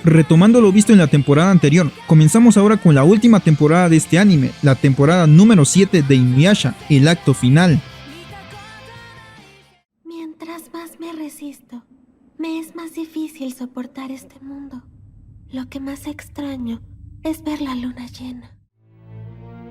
Retomando lo visto en la temporada anterior, comenzamos ahora con la última temporada de este anime, la temporada número 7 de Inuyasha, el acto final. Mientras más me resisto, me es más difícil soportar este mundo. Lo que más extraño es ver la luna llena.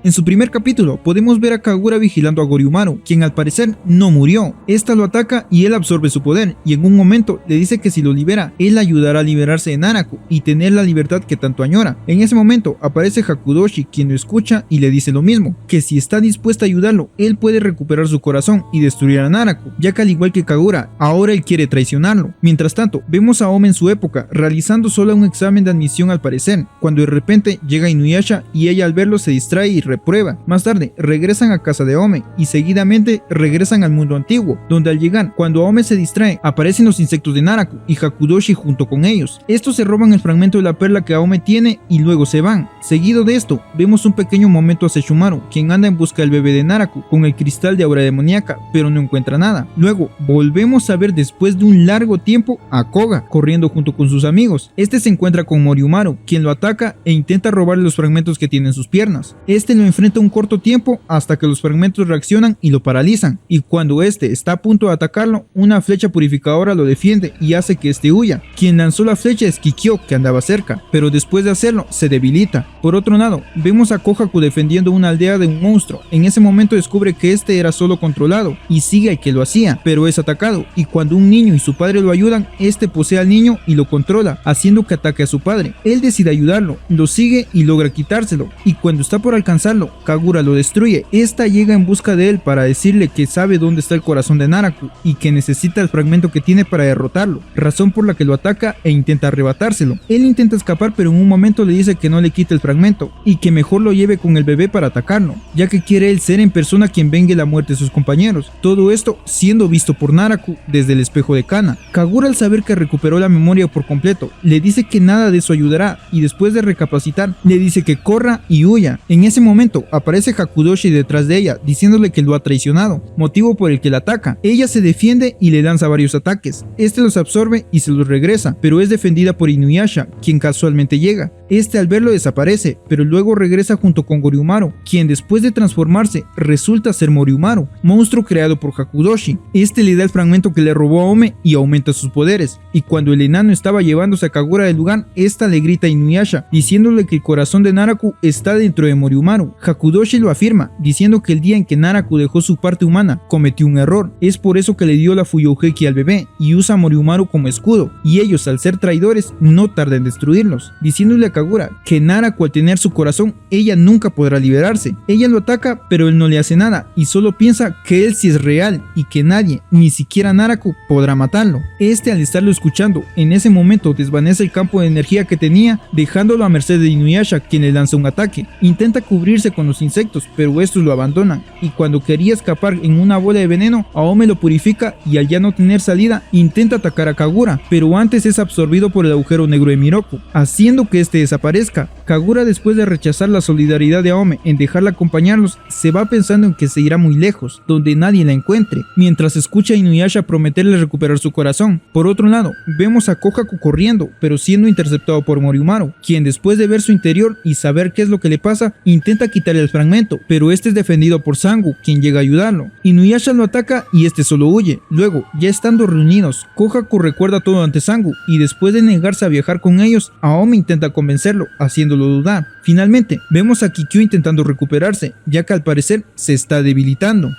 En su primer capítulo podemos ver a Kagura vigilando a Goryumaru, quien al parecer no murió. Esta lo ataca y él absorbe su poder, y en un momento le dice que si lo libera, él ayudará a liberarse de Naraku y tener la libertad que tanto añora. En ese momento aparece Hakudoshi, quien lo escucha y le dice lo mismo, que si está dispuesta a ayudarlo, él puede recuperar su corazón y destruir a Naraku, ya que al igual que Kagura, ahora él quiere traicionarlo. Mientras tanto, vemos a Ome en su época, realizando solo un examen de admisión al parecer, cuando de repente llega Inuyasha y ella al verlo se distrae y reprueba. Más tarde regresan a casa de Ome y seguidamente regresan al mundo antiguo, donde al llegar, cuando Ome se distrae, aparecen los insectos de Naraku y Hakudoshi junto con ellos. Estos se roban el fragmento de la perla que Ome tiene y luego se van. Seguido de esto, vemos un pequeño momento a Sesshomaru, quien anda en busca del bebé de Naraku con el cristal de aura demoníaca, pero no encuentra nada. Luego volvemos a ver, después de un largo tiempo, a Koga corriendo junto con sus amigos. Este se encuentra con Moriumaru, quien lo ataca e intenta robarle los fragmentos que tiene en sus piernas. Este lo enfrenta un corto tiempo hasta que los fragmentos reaccionan y lo paralizan, y cuando este está a punto de atacarlo, una flecha purificadora lo defiende y hace que este huya. Quien lanzó la flecha es Kikyo, que andaba cerca, pero después de hacerlo se debilita. Por otro lado, vemos a Kohaku defendiendo una aldea de un monstruo. En ese momento descubre que este era solo controlado y sigue al que lo hacía, pero es atacado, y cuando un niño y su padre lo ayudan, este posee al niño y lo controla, haciendo que ataque a su padre. Él decide ayudarlo, lo sigue y logra quitárselo, y cuando está por alcanzarlo, Kagura lo destruye. Esta llega en busca de él para decirle que sabe dónde está el corazón de Naraku y que necesita el fragmento que tiene para derrotarlo, razón por la que lo ataca e intenta arrebatárselo. Él intenta escapar, pero en un momento le dice que no le quite el fragmento y que mejor lo lleve con el bebé para atacarlo, ya que quiere él ser en persona quien vengue la muerte de sus compañeros. Todo esto siendo visto por Naraku desde el espejo de Kana. Kagura, al saber que recuperó la memoria por completo, le dice que nada de eso ayudará, y después de recapacitar le dice que corra y huya. En ese momento aparece Hakudoshi detrás de ella, diciéndole que lo ha traicionado, motivo por el que la ataca. Ella se defiende y le lanza varios ataques. Este los absorbe y se los regresa, pero es defendida por Inuyasha, quien casualmente llega. Este al verlo desaparece, pero luego regresa junto con Goryumaru, quien después de transformarse resulta ser Moriumaru, monstruo creado por Hakudoshi. Este le da el fragmento que le robó a Ome y aumenta sus poderes, y cuando el enano estaba llevándose a Kagura del lugar, esta le grita a Inuyasha, diciéndole que el corazón de Naraku está dentro de Moriumaru. Hakudoshi lo afirma, diciendo que el día en que Naraku dejó su parte humana, cometió un error. Es por eso que le dio la Fuyoheki al bebé y usa a Moriumaru como escudo, y ellos, al ser traidores, no tardan en destruirlos, diciéndole a Kagura que Naraku, al tener su corazón, ella nunca podrá liberarse. Ella lo ataca, pero él no le hace nada y solo piensa que él sí es real y que nadie, ni siquiera Naraku, podrá matarlo. Este, al estarlo escuchando, en ese momento desvanece el campo de energía que tenía, dejándolo a merced de Inuyasha, quien le lanza un ataque. Intenta cubrirse con los insectos, pero estos lo abandonan, y cuando quería escapar en una bola de veneno, Aome lo purifica y al ya no tener salida, intenta atacar a Kagura, pero antes es absorbido por el agujero negro de Miroku, haciendo que este desaparezca. Kagura, después de rechazar la solidaridad de Aome en dejarla acompañarlos, se va pensando en que se irá muy lejos, donde nadie la encuentre, mientras escucha a Inuyasha prometerle recuperar su corazón. Por otro lado, vemos a Kohaku corriendo, pero siendo interceptado por Moriumaru, quien después de ver su interior y saber qué es lo que le pasa, intenta quitarle el fragmento, pero este es defendido por Sangu, quien llega a ayudarlo. Inuyasha lo ataca y este solo huye. Luego, ya estando reunidos, Kohaku recuerda todo ante Sangu, y después de negarse a viajar con ellos, Aome intenta convencerlo, haciéndolo dudar. Finalmente, vemos a Kikyo intentando recuperarse, ya que al parecer se está debilitando.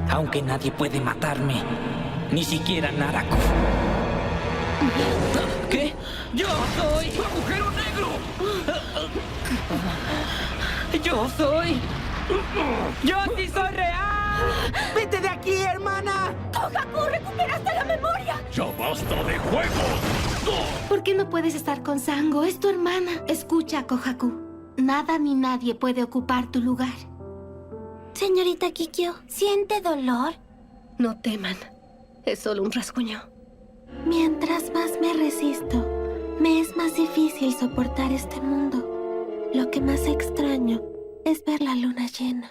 Aunque nadie puede matarme, ni siquiera Naraku. ¿Qué? ¡Yo soy agujero negro! ¡Yo soy! ¡Yo sí soy real! ¡Vete de aquí, hermana! ¡Kohaku, recuperaste la memoria! ¡Ya basta de juegos! ¿Por qué no puedes estar con Sango? Es tu hermana. Escucha, Kohaku. Nada ni nadie puede ocupar tu lugar. Señorita Kikyo, ¿siente dolor? No teman. Es solo un rasguño. Mientras más me resisto, me es más difícil soportar este mundo. Lo que más extraño es ver la luna llena.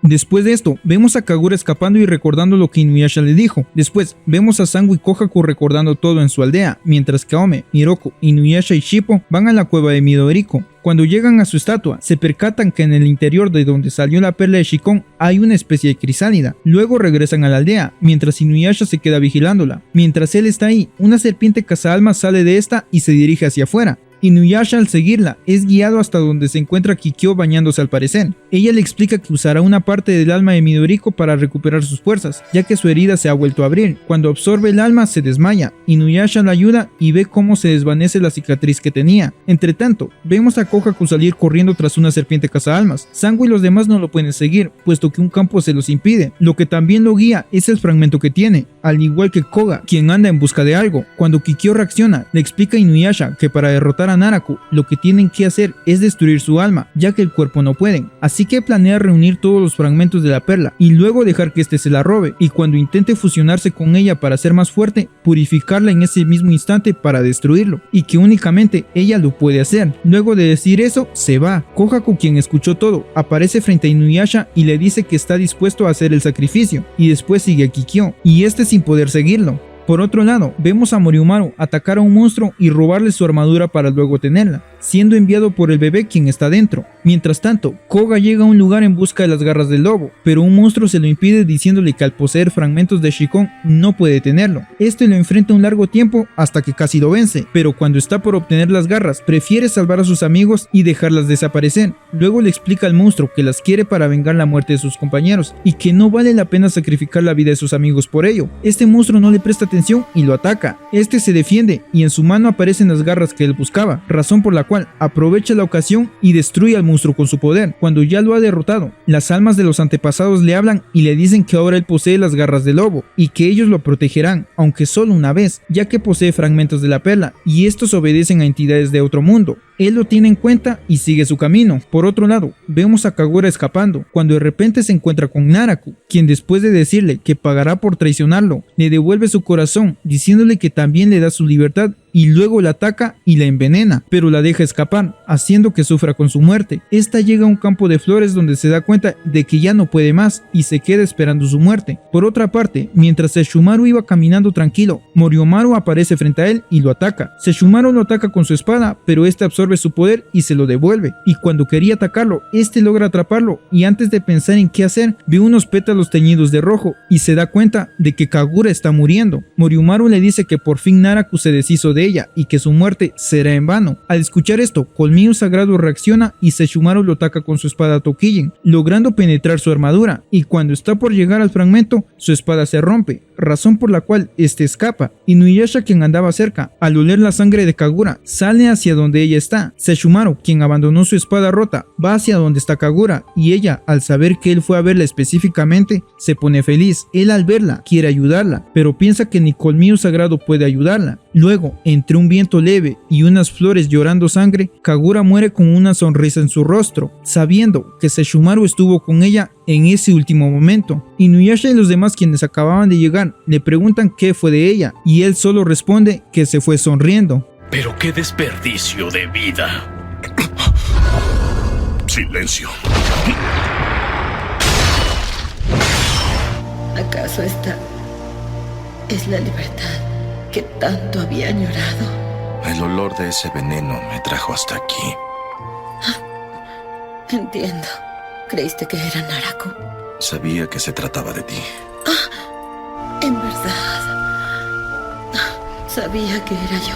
Después de esto, vemos a Kagura escapando y recordando lo que Inuyasha le dijo. Después, vemos a Sango y Kohaku recordando todo en su aldea, mientras que Aome, Miroku, Inuyasha y Shippo van a la cueva de Midoriko. Cuando llegan a su estatua, se percatan que en el interior de donde salió la perla de Shikon hay una especie de crisálida. Luego regresan a la aldea, mientras Inuyasha se queda vigilándola. Mientras él está ahí, una serpiente cazaalmas sale de esta y se dirige hacia afuera. Inuyasha, al seguirla, es guiado hasta donde se encuentra Kikyo bañándose al parecer. Ella le explica que usará una parte del alma de Midoriko para recuperar sus fuerzas, ya que su herida se ha vuelto a abrir. Cuando absorbe el alma, se desmaya. Inuyasha la ayuda y ve cómo se desvanece la cicatriz que tenía. Entre tanto, vemos a Kohaku salir corriendo tras una serpiente cazaalmas. Sango y los demás no lo pueden seguir, puesto que un campo se los impide. Lo que también lo guía es el fragmento que tiene, al igual que Koga, quien anda en busca de algo. Cuando Kikyo reacciona, le explica a Inuyasha que para derrotar a Naraku, lo que tienen que hacer es destruir su alma, ya que el cuerpo no pueden. Así que planea reunir todos los fragmentos de la perla y luego dejar que este se la robe, y cuando intente fusionarse con ella para ser más fuerte, purificarla en ese mismo instante para destruirlo, y que únicamente ella lo puede hacer. Luego de decir eso, se va. Kohaku, quien escuchó todo, aparece frente a Inuyasha y le dice que está dispuesto a hacer el sacrificio, y después sigue a Kikyo, y este sin poder seguirlo. Por otro lado, vemos a Moriumaru atacar a un monstruo y robarle su armadura para luego tenerla, siendo enviado por el bebé quien está dentro. Mientras tanto, Koga llega a un lugar en busca de las garras del lobo, pero un monstruo se lo impide diciéndole que al poseer fragmentos de Shikon no puede tenerlo. Este lo enfrenta un largo tiempo hasta que casi lo vence, pero cuando está por obtener las garras, prefiere salvar a sus amigos y dejarlas desaparecer. Luego le explica al monstruo que las quiere para vengar la muerte de sus compañeros y que no vale la pena sacrificar la vida de sus amigos por ello. Este monstruo no le presta atención y lo ataca. Este se defiende y en su mano aparecen las garras que él buscaba, razón por la cual aprovecha la ocasión y destruye al monstruo con su poder. Cuando ya lo ha derrotado, las almas de los antepasados le hablan y le dicen que ahora él posee las garras del lobo y que ellos lo protegerán, aunque solo una vez, ya que posee fragmentos de la perla y estos obedecen a entidades de otro mundo. Él lo tiene en cuenta y sigue su camino. Por otro lado, vemos a Kagura escapando, cuando de repente se encuentra con Naraku, quien después de decirle que pagará por traicionarlo, le devuelve su corazón, diciéndole que también le da su libertad, y luego la ataca y la envenena, pero la deja escapar, haciendo que sufra con su muerte. Esta llega a un campo de flores donde se da cuenta de que ya no puede más y se queda esperando su muerte. Por otra parte, mientras Sesshomaru iba caminando tranquilo, Moriumaru aparece frente a él y lo ataca. Sesshomaru lo ataca con su espada, pero este absorbe su poder y se lo devuelve, y cuando quería atacarlo, este logra atraparlo, y antes de pensar en qué hacer, ve unos pétalos teñidos de rojo y se da cuenta de que Kagura está muriendo. Moriumaru le dice que por fin Naraku se deshizo de ella y que su muerte será en vano. Al escuchar esto, Colmillo Sagrado reacciona y Sesshomaru lo ataca con su espada Tokijin, logrando penetrar su armadura, y cuando está por llegar al fragmento, su espada se rompe, razón por la cual este escapa. Inuyasha, quien andaba cerca, al oler la sangre de Kagura, sale hacia donde ella está. Sesshomaru, quien abandonó su espada rota, va hacia donde está Kagura, y ella, al saber que él fue a verla específicamente, se pone feliz. Él, al verla, quiere ayudarla, pero piensa que ni Colmillo Sagrado puede ayudarla. Luego, entre un viento leve y unas flores llorando sangre, Kagura muere con una sonrisa en su rostro, sabiendo que Sesshomaru estuvo con ella en ese último momento. Inuyasha y los demás, quienes acababan de llegar, le preguntan qué fue de ella, y él solo responde que se fue sonriendo. Pero qué desperdicio de vida. Silencio. ¿Acaso esta es la libertad que tanto había añorado? El olor de ese veneno me trajo hasta aquí. Entiendo. ¿Creíste que era Naraku? Sabía que se trataba de ti. En verdad. Sabía que era yo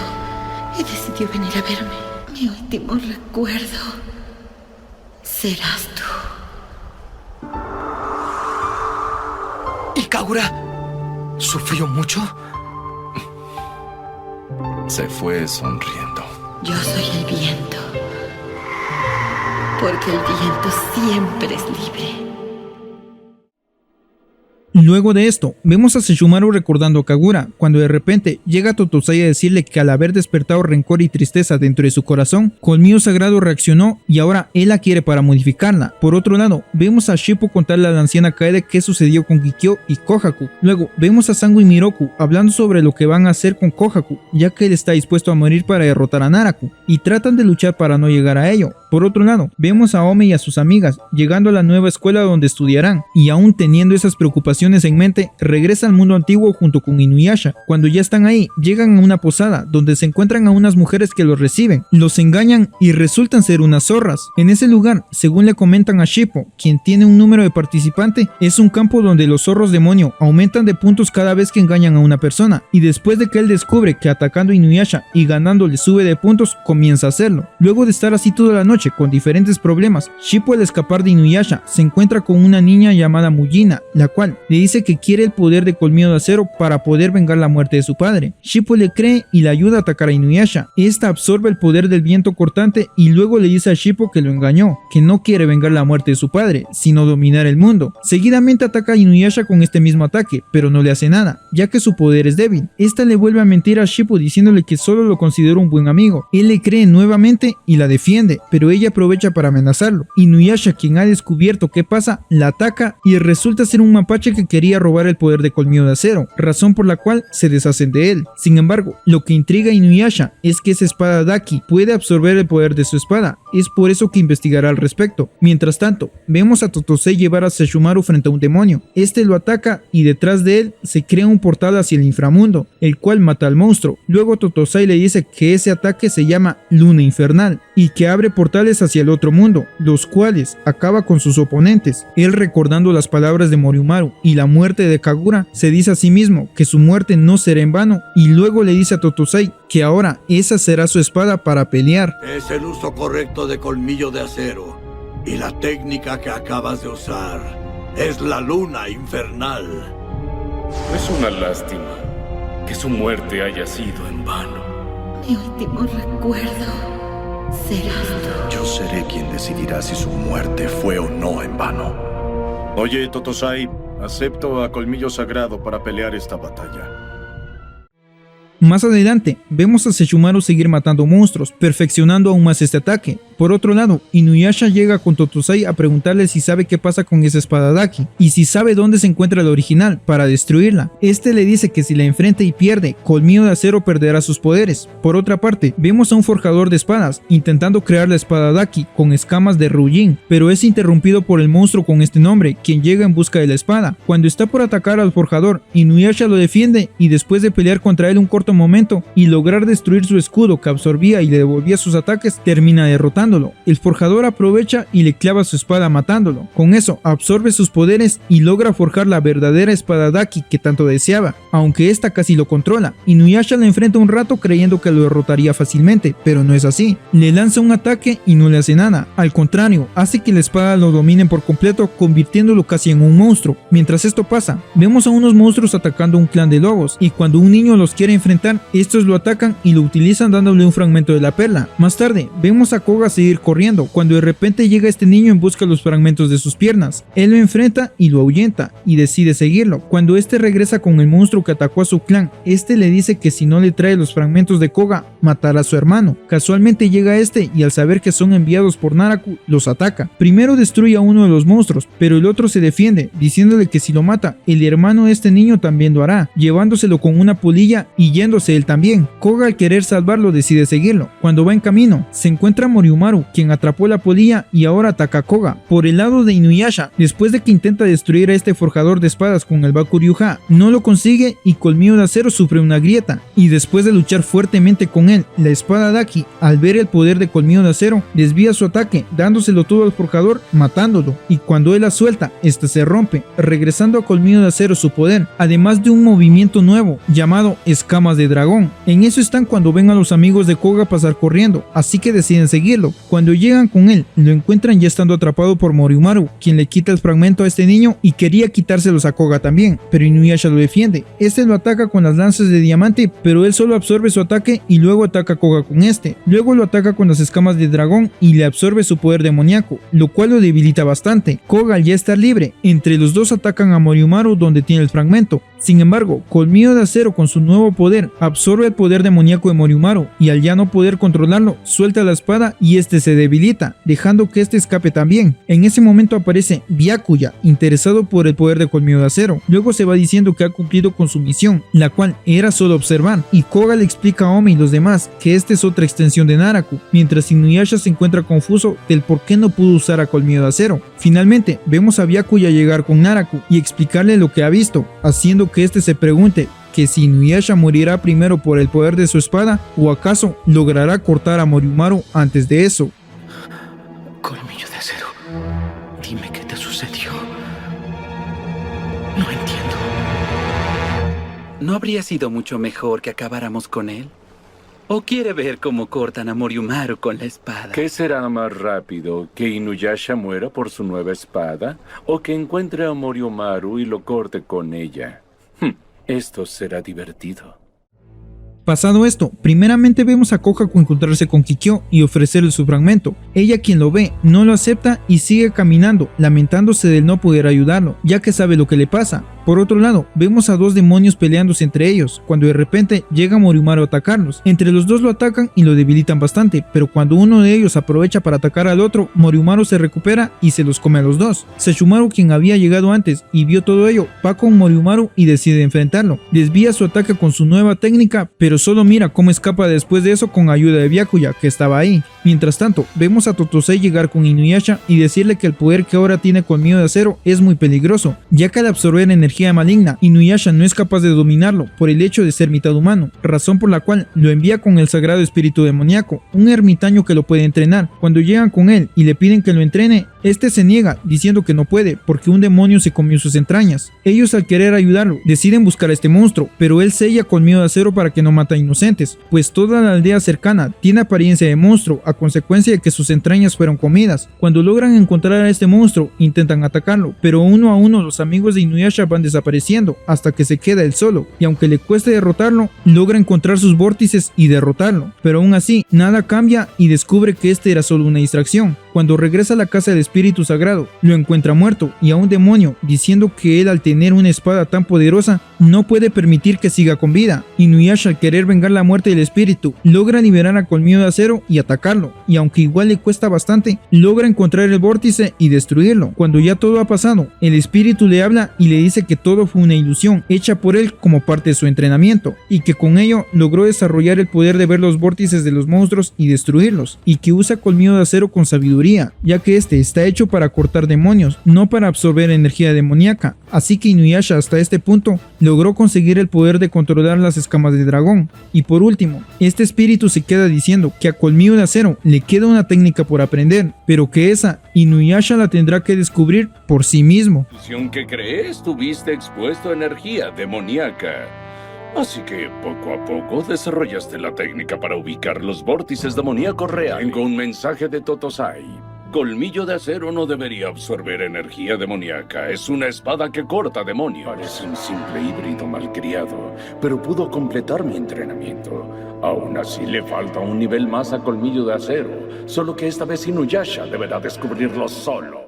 y decidió venir a verme. Mi último recuerdo serás tú. ¿Y Kagura? ¿Sufrió mucho? Se fue sonriendo. Yo soy el viento. Porque el viento siempre es libre. Luego de esto, vemos a Sesshomaru recordando a Kagura, cuando de repente llega Totosai a decirle que al haber despertado rencor y tristeza dentro de su corazón, Colmillo Sagrado reaccionó y ahora él la quiere para modificarla. Por otro lado, vemos a Shippo contarle a la anciana Kaede qué sucedió con Kikyo y Kohaku. Luego, vemos a Sango y Miroku hablando sobre lo que van a hacer con Kohaku, ya que él está dispuesto a morir para derrotar a Naraku, y tratan de luchar para no llegar a ello. Por otro lado, vemos a Ome y a sus amigas llegando a la nueva escuela donde estudiarán, y aún teniendo esas preocupaciones en mente, regresa al mundo antiguo junto con Inuyasha. Cuando ya están ahí, llegan a una posada donde se encuentran a unas mujeres que los reciben, los engañan y resultan ser unas zorras. En ese lugar, según le comentan a Shippo, quien tiene un número de participante, es un campo donde los zorros demonio aumentan de puntos cada vez que engañan a una persona, y después de que él descubre que atacando a Inuyasha y ganándole sube de puntos, comienza a hacerlo. Luego de estar así toda la noche con diferentes problemas, Shippo al escapar de Inuyasha se encuentra con una niña llamada Mujina, la cual le dice que quiere el poder de colmillo de acero para poder vengar la muerte de su padre. Shippo le cree y le ayuda a atacar a Inuyasha. Esta absorbe el poder del viento cortante y luego le dice a Shippo que lo engañó, que no quiere vengar la muerte de su padre, sino dominar el mundo. Seguidamente ataca a Inuyasha con este mismo ataque, pero no le hace nada, ya que su poder es débil. Esta le vuelve a mentir a Shippo diciéndole que solo lo considera un buen amigo. Él le cree nuevamente y la defiende, pero ella aprovecha para amenazarlo. Inuyasha, quien ha descubierto qué pasa, la ataca y resulta ser un mapache que quería robar el poder de colmillo de acero, razón por la cual se deshacen de él. Sin embargo, lo que intriga a Inuyasha es que esa espada Daki puede absorber el poder de su espada, es por eso que investigará al respecto. Mientras tanto, vemos a Totosei llevar a Sesshomaru frente a un demonio. Este lo ataca y detrás de él se crea un portal hacia el inframundo, el cual mata al monstruo. Luego Totosei le dice que ese ataque se llama Luna Infernal y que abre portales hacia el otro mundo, los cuales acaba con sus oponentes. Él, recordando las palabras de Moriumaru y la muerte de Kagura, se dice a sí mismo que su muerte no será en vano, y luego le dice a Totosei que ahora esa será su espada para pelear. Es el uso correcto de colmillo de acero, y la técnica que acabas de usar es la Luna Infernal. Es una lástima que su muerte haya sido en vano. Mi último recuerdo será tú. Yo seré quien decidirá si su muerte fue o no en vano. Oye, Totosai, acepto a Colmillo Sagrado para pelear esta batalla. Más adelante, vemos a Sesshomaru seguir matando monstruos, perfeccionando aún más este ataque. Por otro lado, Inuyasha llega con Totosei a preguntarle si sabe qué pasa con esa espada Daki, y si sabe dónde se encuentra la original, para destruirla. Este le dice que si la enfrenta y pierde, Colmillo de Acero perderá sus poderes. Por otra parte, vemos a un forjador de espadas, intentando crear la espada Daki con escamas de Ryujin, pero es interrumpido por el monstruo con este nombre, quien llega en busca de la espada. Cuando está por atacar al forjador, Inuyasha lo defiende, y después de pelear contra él un corto momento y lograr destruir su escudo que absorbía y le devolvía sus ataques, termina derrotándolo. El forjador aprovecha y le clava su espada matándolo. Con eso absorbe sus poderes y logra forjar la verdadera espada Daki que tanto deseaba, aunque esta casi lo controla. Inuyasha la enfrenta un rato creyendo que lo derrotaría fácilmente, pero no es así. Le lanza un ataque y no le hace nada, al contrario, hace que la espada lo domine por completo, convirtiéndolo casi en un monstruo. Mientras esto pasa, vemos a unos monstruos atacando un clan de lobos, y cuando un niño los quiere enfrentar, estos lo atacan y lo utilizan dándole un fragmento de la perla. Más tarde, vemos a Koga seguir corriendo, cuando de repente llega este niño en busca de los fragmentos de sus piernas. Él lo enfrenta y lo ahuyenta, y decide seguirlo. Cuando este regresa con el monstruo que atacó a su clan, este le dice que si no le trae los fragmentos de Koga, matará a su hermano. Casualmente llega este y al saber que son enviados por Naraku, los ataca. Primero destruye a uno de los monstruos, pero el otro se defiende, diciéndole que si lo mata, el hermano de este niño también lo hará, llevándoselo con una polilla y yéndose él también. Koga, al querer salvarlo, decide seguirlo. Cuando va en camino, se encuentra a Moriumaru, quien atrapó la polilla y ahora ataca a Koga. Por el lado de Inuyasha, después de que intenta destruir a este forjador de espadas con el Bakuryuha, no lo consigue y Colmillo de Acero sufre una grieta, y después de luchar fuertemente con él, la espada Daki, al ver el poder de Colmillo de Acero, desvía su ataque, dándoselo todo al forjador, matándolo, y cuando él la suelta, esta se rompe, regresando a Colmillo de Acero su poder, además de un movimiento nuevo, llamado Escamas de Dragón. En eso están cuando ven a los amigos de Koga pasar corriendo, así que deciden seguirlo. Cuando llegan con él, lo encuentran ya estando atrapado por Moriumaru, quien le quita el fragmento a este niño y quería quitárselos a Koga también, pero Inuyasha lo defiende. Este lo ataca con las lanzas de diamante, pero él solo absorbe su ataque y luego ataca a Koga con este. Luego lo ataca con las escamas de dragón y le absorbe su poder demoníaco, lo cual lo debilita bastante. Koga, al ya estar libre, entre los dos atacan a Moriumaru donde tiene el fragmento. Sin embargo, Colmillo de Acero, con su nuevo poder, absorbe el poder demoníaco de Moriumaru y al ya no poder controlarlo, suelta la espada y este se debilita, dejando que este escape también. En ese momento aparece Byakuya, interesado por el poder de Colmillo de Acero. Luego se va diciendo que ha cumplido con su misión, la cual era solo observar, y Koga le explica a Ome y los demás que esta es otra extensión de Naraku, mientras Inuyasha se encuentra confuso del por qué no pudo usar a Colmillo de Acero. Finalmente vemos a Byakuya llegar con Naraku y explicarle lo que ha visto, haciendo que este se pregunte que si Inuyasha morirá primero por el poder de su espada o acaso logrará cortar a Moriumaru antes de eso. Colmillo de Acero, dime qué te sucedió. No entiendo. ¿No habría sido mucho mejor que acabáramos con él? ¿O quiere ver cómo cortan a Moriumaru con la espada? ¿Qué será más rápido? ¿Que Inuyasha muera por su nueva espada? ¿O que encuentre a Moriumaru y lo corte con ella? Esto será divertido. Pasado esto, primeramente vemos a Kohaku encontrarse con Kikyo y ofrecerle su fragmento. Ella, quien lo ve, no lo acepta y sigue caminando, lamentándose del no poder ayudarlo, ya que sabe lo que le pasa. Por otro lado, vemos a dos demonios peleándose entre ellos, cuando de repente llega Moriumaru a atacarlos. Entre los dos lo atacan y lo debilitan bastante, pero cuando uno de ellos aprovecha para atacar al otro, Moriumaru se recupera y se los come a los dos. Sesshomaru, quien había llegado antes y vio todo ello, va con Moriumaru y decide enfrentarlo. Desvía su ataque con su nueva técnica, pero solo mira cómo escapa después de eso con ayuda de Byakuya, que estaba ahí. Mientras tanto, vemos a Totosei llegar con Inuyasha y decirle que el poder que ahora tiene Colmillo de Acero es muy peligroso, ya que al absorber energía maligna, Inuyasha no es capaz de dominarlo por el hecho de ser mitad humano, razón por la cual lo envía con el sagrado espíritu demoníaco, un ermitaño que lo puede entrenar. Cuando llegan con él y le piden que lo entrene, este se niega diciendo que no puede porque un demonio se comió sus entrañas. Ellos, al querer ayudarlo, deciden buscar a este monstruo, pero él sella Colmillo de Acero para que no mate a inocentes, pues toda la aldea cercana tiene apariencia de monstruo a consecuencia de que sus entrañas fueron comidas. Cuando logran encontrar a este monstruo, intentan atacarlo, pero uno a uno los amigos de Inuyasha van desapareciendo hasta que se queda él solo, y aunque le cueste derrotarlo, logra encontrar sus vórtices y derrotarlo, pero aún así nada cambia y descubre que este era solo una distracción. Cuando regresa a la casa del espíritu sagrado, lo encuentra muerto y a un demonio diciendo que él, al tener una espada tan poderosa, no puede permitir que siga con vida. Inuyasha, al querer vengar la muerte del espíritu, logra liberar a Colmillo de Acero y atacarlo, y aunque igual le cuesta bastante, logra encontrar el vórtice y destruirlo. Cuando ya todo ha pasado, el espíritu le habla y le dice que todo fue una ilusión hecha por él como parte de su entrenamiento, y que con ello logró desarrollar el poder de ver los vórtices de los monstruos y destruirlos, y que usa Colmillo de Acero con sabiduría, ya que este está hecho para cortar demonios, no para absorber energía demoníaca. Así que Inuyasha hasta este punto logró conseguir el poder de controlar las escamas del dragón. Y por último, este espíritu se queda diciendo que a Colmillo de Acero le queda una técnica por aprender, pero que esa Inuyasha la tendrá que descubrir por sí mismo. ¿Que crees? Tuviste expuesto a energía demoníaca. Así que poco a poco desarrollaste la técnica para ubicar los vórtices demoníacos reales. Tengo un mensaje de Totosai. Colmillo de Acero no debería absorber energía demoníaca. Es una espada que corta demonios. Parece un simple híbrido malcriado, pero pudo completar mi entrenamiento. Aún así le falta un nivel más a Colmillo de Acero, solo que esta vez Inuyasha deberá descubrirlo solo.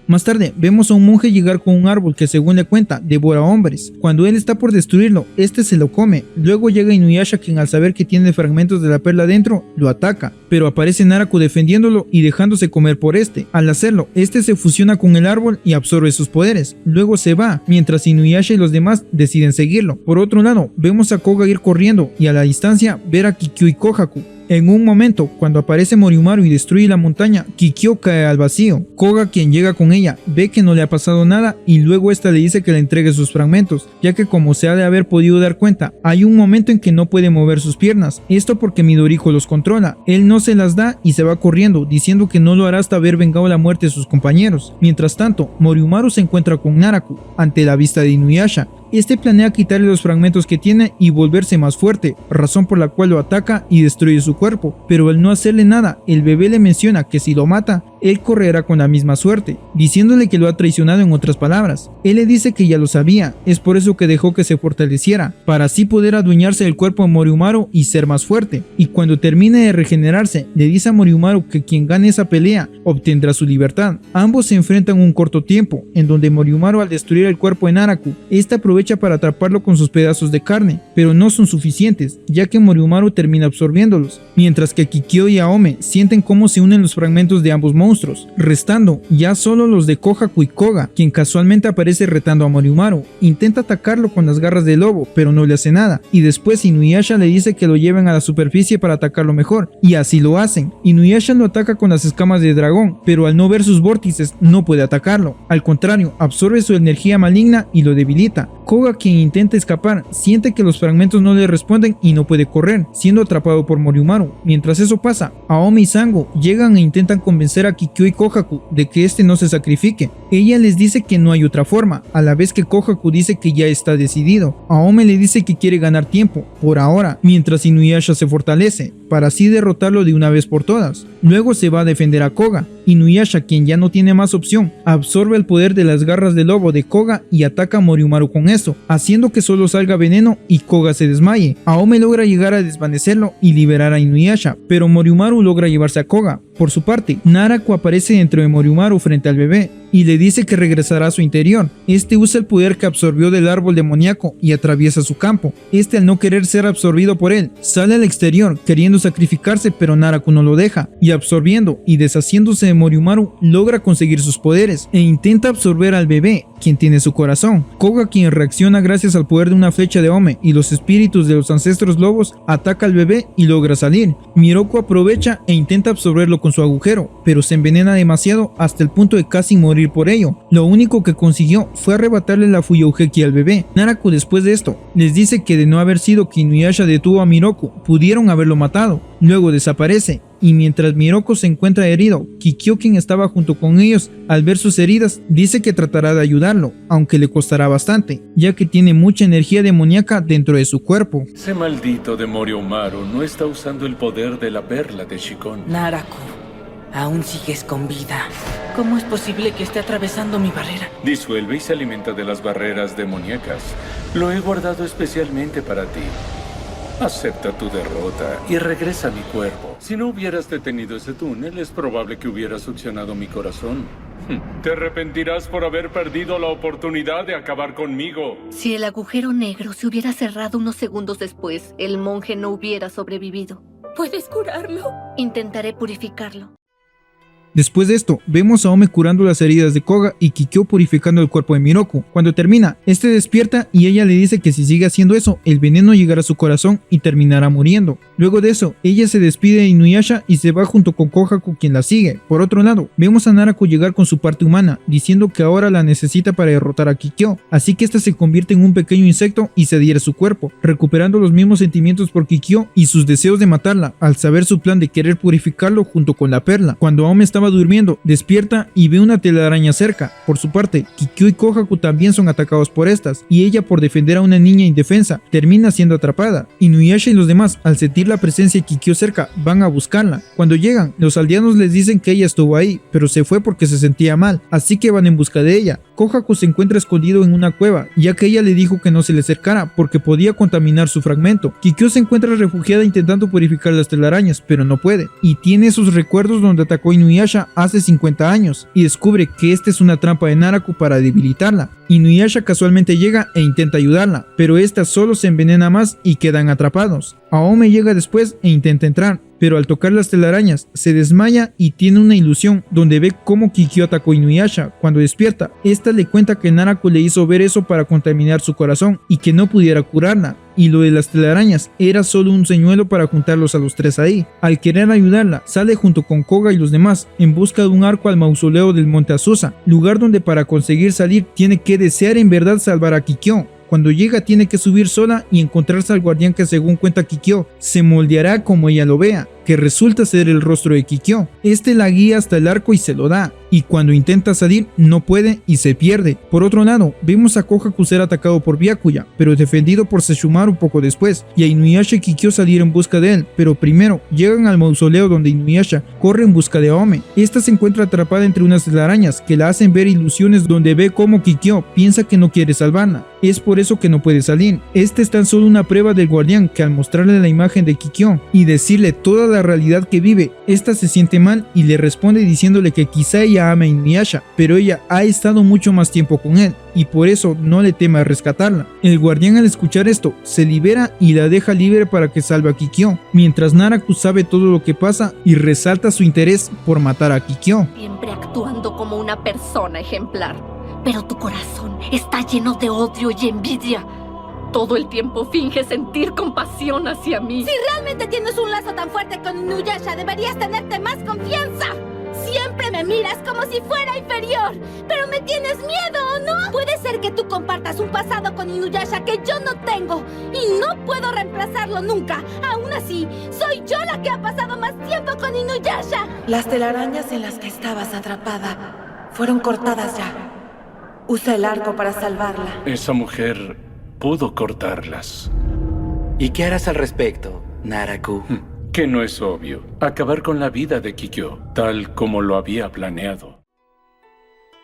Más tarde, vemos a un monje llegar con un árbol que, según le cuenta, devora hombres. Cuando él está por destruirlo, este se lo come. Luego llega Inuyasha, quien, al saber que tiene fragmentos de la perla dentro, lo ataca, pero aparece Naraku defendiéndolo y dejándose comer por este. Al hacerlo, este se fusiona con el árbol y absorbe sus poderes. Luego se va, mientras Inuyasha y los demás deciden seguirlo. Por otro lado, vemos a Koga ir corriendo y a la distancia ver a Kikyo y Kohaku. En un momento, cuando aparece Moriumaru y destruye la montaña, Kikyo cae al vacío. Koga, quien llega con ella, ve que no le ha pasado nada y luego esta le dice que le entregue sus fragmentos, ya que, como se ha de haber podido dar cuenta, hay un momento en que no puede mover sus piernas. Esto porque Midorijo los controla. Él no se las da y se va corriendo, diciendo que no lo hará hasta haber vengado la muerte de sus compañeros. Mientras tanto, Moriumaru se encuentra con Naraku, ante la vista de Inuyasha. Este planea quitarle los fragmentos que tiene y volverse más fuerte, razón por la cual lo ataca y destruye su cuerpo, pero al no hacerle nada, el bebé le menciona que si lo mata, él correrá con la misma suerte, diciéndole que lo ha traicionado en otras palabras. Él le dice que ya lo sabía, es por eso que dejó que se fortaleciera, para así poder adueñarse del cuerpo de Moriumaru y ser más fuerte. Y cuando termine de regenerarse, le dice a Moriumaru que quien gane esa pelea obtendrá su libertad. Ambos se enfrentan un corto tiempo, en donde Moriumaru, al destruir el cuerpo de Naraku, este aprovecha para atraparlo con sus pedazos de carne, pero no son suficientes, ya que Moriumaru termina absorbiéndolos, mientras que Kikyo y Aome sienten cómo se unen los fragmentos de ambos monstruos, restando ya solo los de Kohaku y Koga, quien casualmente aparece retando a Moriumaru. Intenta atacarlo con las garras del lobo, pero no le hace nada, y después Inuyasha le dice que lo lleven a la superficie para atacarlo mejor, y así lo hacen. Inuyasha lo ataca con las escamas de dragón, pero al no ver sus vórtices no puede atacarlo, al contrario, absorbe su energía maligna y lo debilita. Koga, quien intenta escapar, siente que los fragmentos no le responden y no puede correr, siendo atrapado por Moriumaru. Mientras eso pasa, Aome y Sango llegan e intentan convencer a Kikyo y Kohaku de que este no se sacrifique. Ella les dice que no hay otra forma, a la vez que Kohaku dice que ya está decidido. Aome le dice que quiere ganar tiempo, por ahora, mientras Inuyasha se fortalece, para así derrotarlo de una vez por todas. Luego se va a defender a Koga. Inuyasha, quien ya no tiene más opción, absorbe el poder de las garras del lobo de Koga y ataca a Moriumaru con eso, haciendo que solo salga veneno y Koga se desmaye. Aome logra llegar a desvanecerlo y liberar a Inuyasha, pero Moriumaru logra llevarse a Koga. Por su parte, Naraku aparece dentro de Moriumaru frente al bebé y le dice que regresará a su interior. Este usa el poder que absorbió del árbol demoníaco y atraviesa su campo. Este, al no querer ser absorbido por él, sale al exterior queriendo sacrificarse, pero Naraku no lo deja, y absorbiendo y deshaciéndose de Moriumaru logra conseguir sus poderes e intenta absorber al bebé, quien tiene su corazón. Koga, quien reacciona gracias al poder de una flecha de Ome y los espíritus de los ancestros lobos, ataca al bebé y logra salir. Miroku aprovecha e intenta absorberlo con su agujero, pero se envenena demasiado hasta el punto de casi morir por ello. Lo único que consiguió fue arrebatarle la Fuyoheki al bebé. Naraku, después de esto, les dice que de no haber sido que Inuyasha detuvo a Miroku, pudieron haberlo matado. Luego desaparece, y mientras Miroku se encuentra herido, Kikyo, quien estaba junto con ellos, al ver sus heridas, dice que tratará de ayudarlo, aunque le costará bastante, ya que tiene mucha energía demoníaca dentro de su cuerpo. Ese maldito de Moriumaru no está usando el poder de la perla de Shikon. Naraku, aún sigues con vida. ¿Cómo es posible que esté atravesando mi barrera? Disuelve y se alimenta de las barreras demoníacas. Lo he guardado especialmente para ti. Acepta tu derrota y regresa a mi cuerpo. Si no hubieras detenido ese túnel, es probable que hubieras succionado mi corazón. Te arrepentirás por haber perdido la oportunidad de acabar conmigo. Si el agujero negro se hubiera cerrado unos segundos después, el monje no hubiera sobrevivido. ¿Puedes curarlo? Intentaré purificarlo. Después de esto, vemos a Ome curando las heridas de Koga y Kikyo purificando el cuerpo de Miroku. Cuando termina, este despierta y ella le dice que si sigue haciendo eso, el veneno llegará a su corazón y terminará muriendo. Luego de eso, ella se despide de Inuyasha y se va junto con Kohaku, quien la sigue. Por otro lado, vemos a Naraku llegar con su parte humana, diciendo que ahora la necesita para derrotar a Kikyo, así que esta se convierte en un pequeño insecto y se adhiere a su cuerpo, recuperando los mismos sentimientos por Kikyo y sus deseos de matarla, al saber su plan de querer purificarlo junto con la perla. Cuando Aome estaba durmiendo, despierta y ve una telaraña cerca. Por su parte, Kikyo y Kohaku también son atacados por estas, y ella, por defender a una niña indefensa, termina siendo atrapada. Inuyasha y los demás, al sentir la presencia de Kikyo cerca, van a buscarla. Cuando llegan, los aldeanos les dicen que ella estuvo ahí, pero se fue porque se sentía mal, así que van en busca de ella. Kohaku se encuentra escondido en una cueva, ya que ella le dijo que no se le acercara porque podía contaminar su fragmento. Kikyo se encuentra refugiada intentando purificar las telarañas, pero no puede, y tiene esos recuerdos donde atacó a Inuyasha hace 50 años, y descubre que esta es una trampa de Naraku para debilitarla. Inuyasha casualmente llega e intenta ayudarla, pero esta solo se envenena más y quedan atrapados. Aome llega después e intenta entrar, pero al tocar las telarañas se desmaya y tiene una ilusión donde ve cómo Kikyo atacó a Inuyasha. Cuando despierta, esta le cuenta que Naraku le hizo ver eso para contaminar su corazón y que no pudiera curarla, y lo de las telarañas era solo un señuelo para juntarlos a los tres ahí. Al querer ayudarla, sale junto con Koga y los demás en busca de un arco al mausoleo del Monte Azusa, lugar donde para conseguir salir tiene que desear en verdad salvar a Kikyo. Cuando llega tiene que subir sola y encontrarse al guardián que, según cuenta Kikyo, se moldeará como ella lo vea. que resulta ser el rostro de Kikyo. Este la guía hasta el arco y se lo da, y cuando intenta salir no puede y se pierde. Por otro lado, vemos a Kohaku ser atacado por Byakuya, pero defendido por Sesshomaru poco después, y a Inuyasha y Kikyo salir en busca de él, pero primero llegan al mausoleo donde Inuyasha corre en busca de Aome. Esta se encuentra atrapada entre unas telarañas que la hacen ver ilusiones donde ve cómo Kikyo piensa que no quiere salvarla. Es por eso que no puede salir. Esta es tan solo una prueba del guardián que al mostrarle la imagen de Kikyo y decirle toda la realidad que vive, esta se siente mal y le responde diciéndole que quizá ella ama a Inuyasha, pero ella ha estado mucho más tiempo con él y por eso no le teme a rescatarla. El guardián al escuchar esto se libera y la deja libre para que salve a Kikyo, mientras Naraku sabe todo lo que pasa y resalta su interés por matar a Kikyo. Siempre actuando como una persona ejemplar, pero tu corazón está lleno de odio y envidia. Todo el tiempo finges sentir compasión hacia mí. Si realmente tienes un lazo tan fuerte con Inuyasha, deberías tenerte más confianza. Siempre me miras como si fuera inferior, pero me tienes miedo, ¿no? Puede ser que tú compartas un pasado con Inuyasha que yo no tengo y no puedo reemplazarlo nunca. Aún así, soy yo la que ha pasado más tiempo con Inuyasha. Las telarañas en las que estabas atrapada fueron cortadas ya. Usa el arco para salvarla. Esa mujer pudo cortarlas. ¿Y qué harás al respecto, Naraku? Que no es obvio. Acabar con la vida de Kikyo, tal como lo había planeado.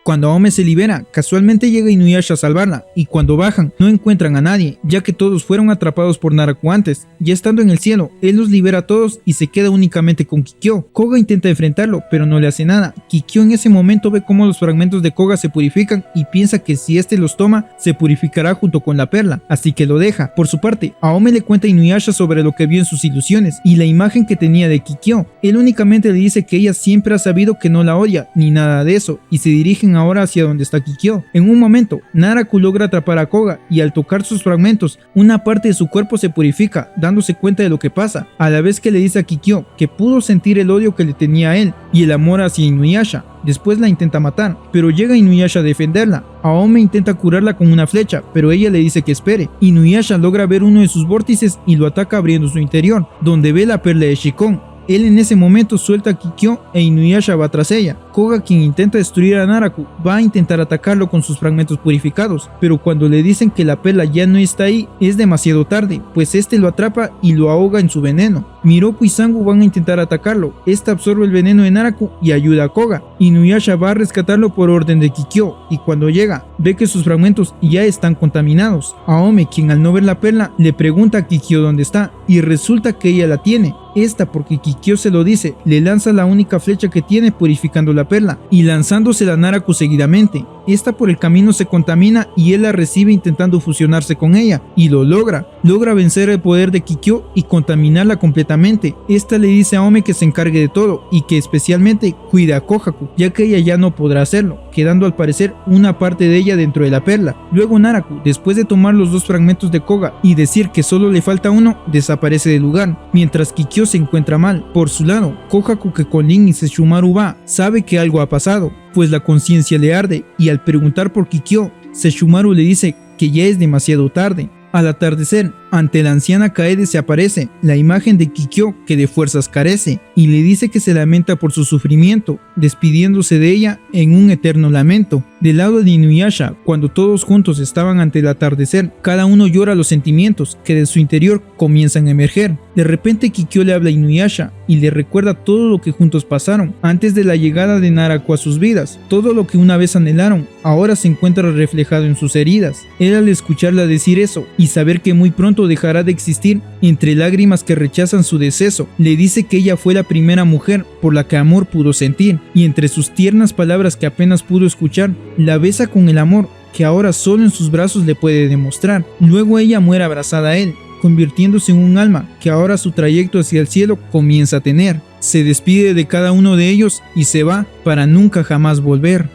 Cuando Aome se libera, casualmente llega Inuyasha a salvarla, y cuando bajan no encuentran a nadie, ya que todos fueron atrapados por Naraku antes. Ya estando en el cielo, él los libera a todos y se queda únicamente con Kikyo. Koga intenta enfrentarlo, pero no le hace nada. Kikyo en ese momento ve cómo los fragmentos de Koga se purifican y piensa que si este los toma, se purificará junto con la perla, así que lo deja. Por su parte, Aome le cuenta a Inuyasha sobre lo que vio en sus ilusiones y la imagen que tenía de Kikyo. Él únicamente le dice que ella siempre ha sabido que no la odia, ni nada de eso, y se dirigen ahora hacia donde está Kikyo. En un momento, Naraku logra atrapar a Koga y al tocar sus fragmentos, una parte de su cuerpo se purifica, dándose cuenta de lo que pasa, a la vez que le dice a Kikyo que pudo sentir el odio que le tenía a él y el amor hacia Inuyasha. Después la intenta matar, pero llega Inuyasha a defenderla. Aome intenta curarla con una flecha, pero ella le dice que espere. Inuyasha logra ver uno de sus vórtices y lo ataca abriendo su interior, donde ve la perla de Shikon. Él en ese momento suelta a Kikyo e Inuyasha va tras ella. Koga, quien intenta destruir a Naraku, va a intentar atacarlo con sus fragmentos purificados, pero cuando le dicen que la perla ya no está ahí, es demasiado tarde, pues este lo atrapa y lo ahoga en su veneno. Miroku y Sangu van a intentar atacarlo, este absorbe el veneno de Naraku y ayuda a Koga. Inuyasha va a rescatarlo por orden de Kikyo, y cuando llega, ve que sus fragmentos ya están contaminados. Aome, quien al no ver la perla, le pregunta a Kikyo dónde está, y resulta que ella la tiene. Esta, porque Kikyo se lo dice, le lanza la única flecha que tiene purificando la perla y lanzándosela a Naraku seguidamente. Esta por el camino se contamina y él la recibe intentando fusionarse con ella y lo logra. Logra vencer el poder de Kikyo y contaminarla completamente. Esta le dice a Aome que se encargue de todo y que especialmente cuide a Kohaku, ya que ella ya no podrá hacerlo, quedando al parecer una parte de ella dentro de la perla. Luego Naraku, después de tomar los dos fragmentos de Koga y decir que solo le falta uno, desaparece del lugar, mientras Kikyo se encuentra mal. Por su lado, Kohaku, que con Lin y Sesshomaru va, sabe que algo ha pasado, pues la conciencia le arde, y al preguntar por Kikyo, Sesshomaru le dice que ya es demasiado tarde. Al atardecer, ante la anciana Kaede se aparece la imagen de Kikyo, que de fuerzas carece, y le dice que se lamenta por su sufrimiento, despidiéndose de ella en un eterno lamento. Del lado de Inuyasha, cuando todos juntos estaban ante el atardecer, cada uno llora los sentimientos que de su interior comienzan a emerger. De repente Kikyo le habla a Inuyasha y le recuerda todo lo que juntos pasaron antes de la llegada de Naraku a sus vidas. Todo lo que una vez anhelaron ahora se encuentra reflejado en sus heridas. Él, al escucharla decir eso y saber que muy pronto dejará de existir, entre lágrimas que rechazan su deceso, le dice que ella fue la primera mujer por la que amor pudo sentir, y entre sus tiernas palabras que apenas pudo escuchar, la besa con el amor que ahora solo en sus brazos le puede demostrar. Luego ella muere abrazada a él, convirtiéndose en un alma que ahora su trayecto hacia el cielo comienza a tener. Se despide de cada uno de ellos y se va para nunca jamás volver.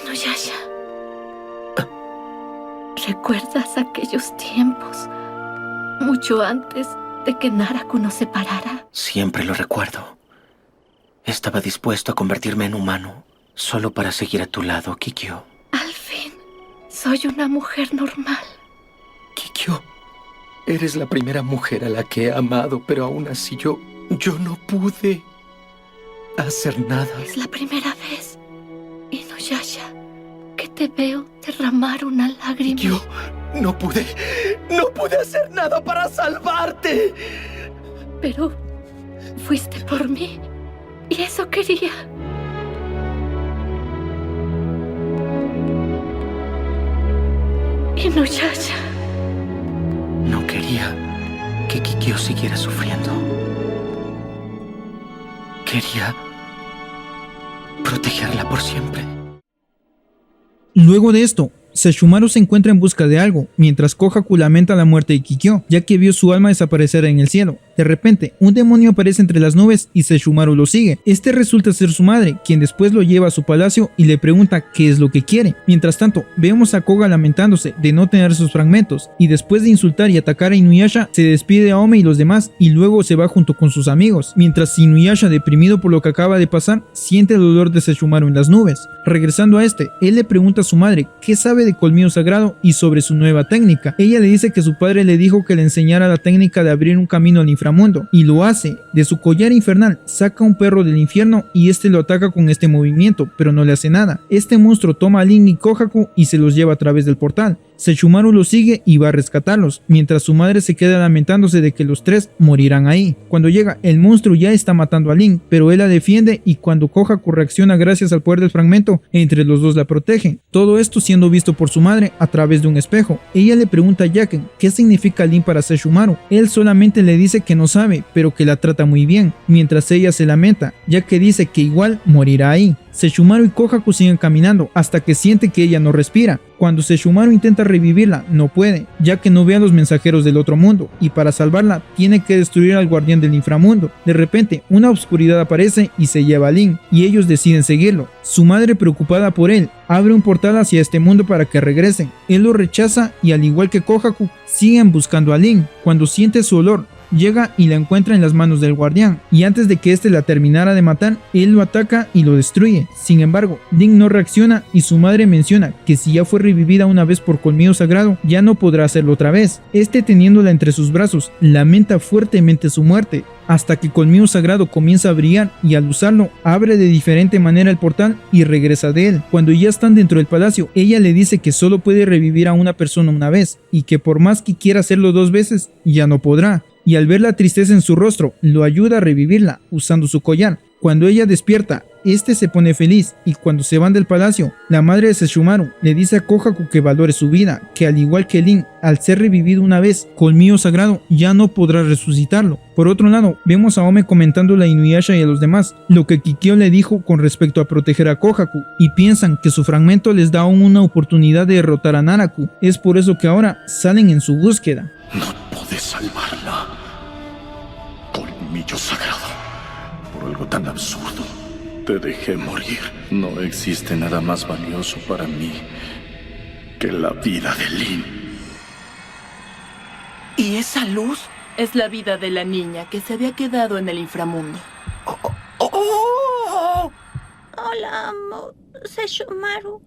Inuyasha, ¿recuerdas aquellos tiempos? Mucho antes de que Naraku nos separara. Siempre lo recuerdo. Estaba dispuesto a convertirme en humano solo para seguir a tu lado, Kikyo. Al fin, soy una mujer normal. Kikyo, Eres la primera mujer a la que he amado, pero aún así yo no pude hacer nada. Es la primera vez, Inuyasha, que te veo derramar una lágrima. Yo no pude hacer nada para salvarte. Pero fuiste por mí, y eso quería. Inuyasha. No quería que Kikyo siguiera sufriendo. Quería protegerla por siempre. Luego de esto, Sesshomaru se encuentra en busca de algo, mientras Kohaku lamenta la muerte de Kikyo, ya que vio su alma desaparecer en el cielo. De repente, un demonio aparece entre las nubes y Sesshomaru lo sigue. Este resulta ser su madre, quien después lo lleva a su palacio y le pregunta qué es lo que quiere. Mientras tanto, vemos a Koga lamentándose de no tener sus fragmentos, y después de insultar y atacar a Inuyasha, se despide a Ome y los demás, y luego se va junto con sus amigos, mientras Inuyasha, deprimido por lo que acaba de pasar, siente el dolor de Sesshomaru en las nubes. Regresando a este, él le pregunta a su madre qué sabe de Colmillo Sagrado y sobre su nueva técnica. Ella le dice que su padre le dijo que le enseñara la técnica de abrir un camino al inframundo, y lo hace. De su collar infernal saca un perro del infierno y este lo ataca con este movimiento, pero no le hace nada. Este monstruo toma a Lin y Kohaku y se los lleva a través del portal. Sesshomaru lo sigue y va a rescatarlos, mientras su madre se queda lamentándose de que los tres morirán ahí. Cuando llega, el monstruo ya está matando a Lin, pero él la defiende, y cuando Kohaku reacciona gracias al poder del fragmento, entre los dos la protegen. Todo esto siendo visto por su madre a través de un espejo. Ella le pregunta a Yaken qué significa Lin para Sesshomaru. Él solamente le dice que no sabe, pero que la trata muy bien, mientras ella se lamenta, ya que dice que igual morirá ahí. Sesshomaru y Kohaku siguen caminando hasta que siente que ella no respira. Cuando Sesshomaru intenta revivirla, no puede, ya que no ve a los mensajeros del otro mundo, y para salvarla tiene que destruir al guardián del inframundo. De repente, una oscuridad aparece y se lleva a Lin, y ellos deciden seguirlo. Su madre, preocupada por él, abre un portal hacia este mundo para que regresen. Él lo rechaza y, al igual que Kohaku, siguen buscando a Lin. Cuando siente su olor, llega y la encuentra en las manos del guardián, y antes de que éste la terminara de matar, él lo ataca y lo destruye. Sin embargo, Lin no reacciona y su madre menciona que si ya fue revivida una vez por Colmillo Sagrado, ya no podrá hacerlo otra vez. Este, teniéndola entre sus brazos, lamenta fuertemente su muerte, hasta que Colmillo Sagrado comienza a brillar y al usarlo, abre de diferente manera el portal y regresa de él. Cuando ya están dentro del palacio, ella le dice que solo puede revivir a una persona una vez, y que por más que quiera hacerlo 2 veces, ya no podrá. Y al ver la tristeza en su rostro, lo ayuda a revivirla usando su collar. Cuando ella despierta, este se pone feliz, y cuando se van del palacio, la madre de Sesshomaru le dice a Kohaku que valore su vida, que al igual que Lin, al ser revivido una vez, Colmillo Sagrado ya no podrá resucitarlo. Por otro lado, vemos a Ome comentándole a Inuyasha y a los demás lo que Kikyo le dijo con respecto a proteger a Kohaku, y piensan que su fragmento les da aún una oportunidad de derrotar a Naraku. Es por eso que ahora salen en su búsqueda. No podés salvarla. Colmillo Sagrado. Por algo tan absurdo, te dejé morir. No existe nada más valioso para mí que la vida de Lin. ¿Y esa luz? Es la vida de la niña que se había quedado en el inframundo. Hola, amo. Sesshomaru.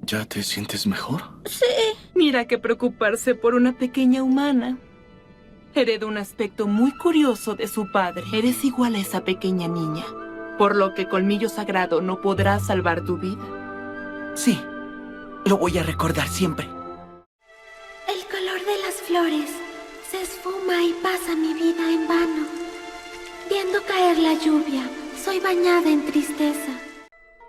¿Ya te sientes mejor? Sí. Mira que preocuparse por una pequeña humana. Heredó un aspecto muy curioso de su padre. Eres igual a esa pequeña niña, por lo que Colmillo Sagrado no podrá salvar tu vida. Sí, lo voy a recordar siempre. El color de las flores se esfuma y pasa mi vida en vano. Viendo caer la lluvia, soy bañada en tristeza.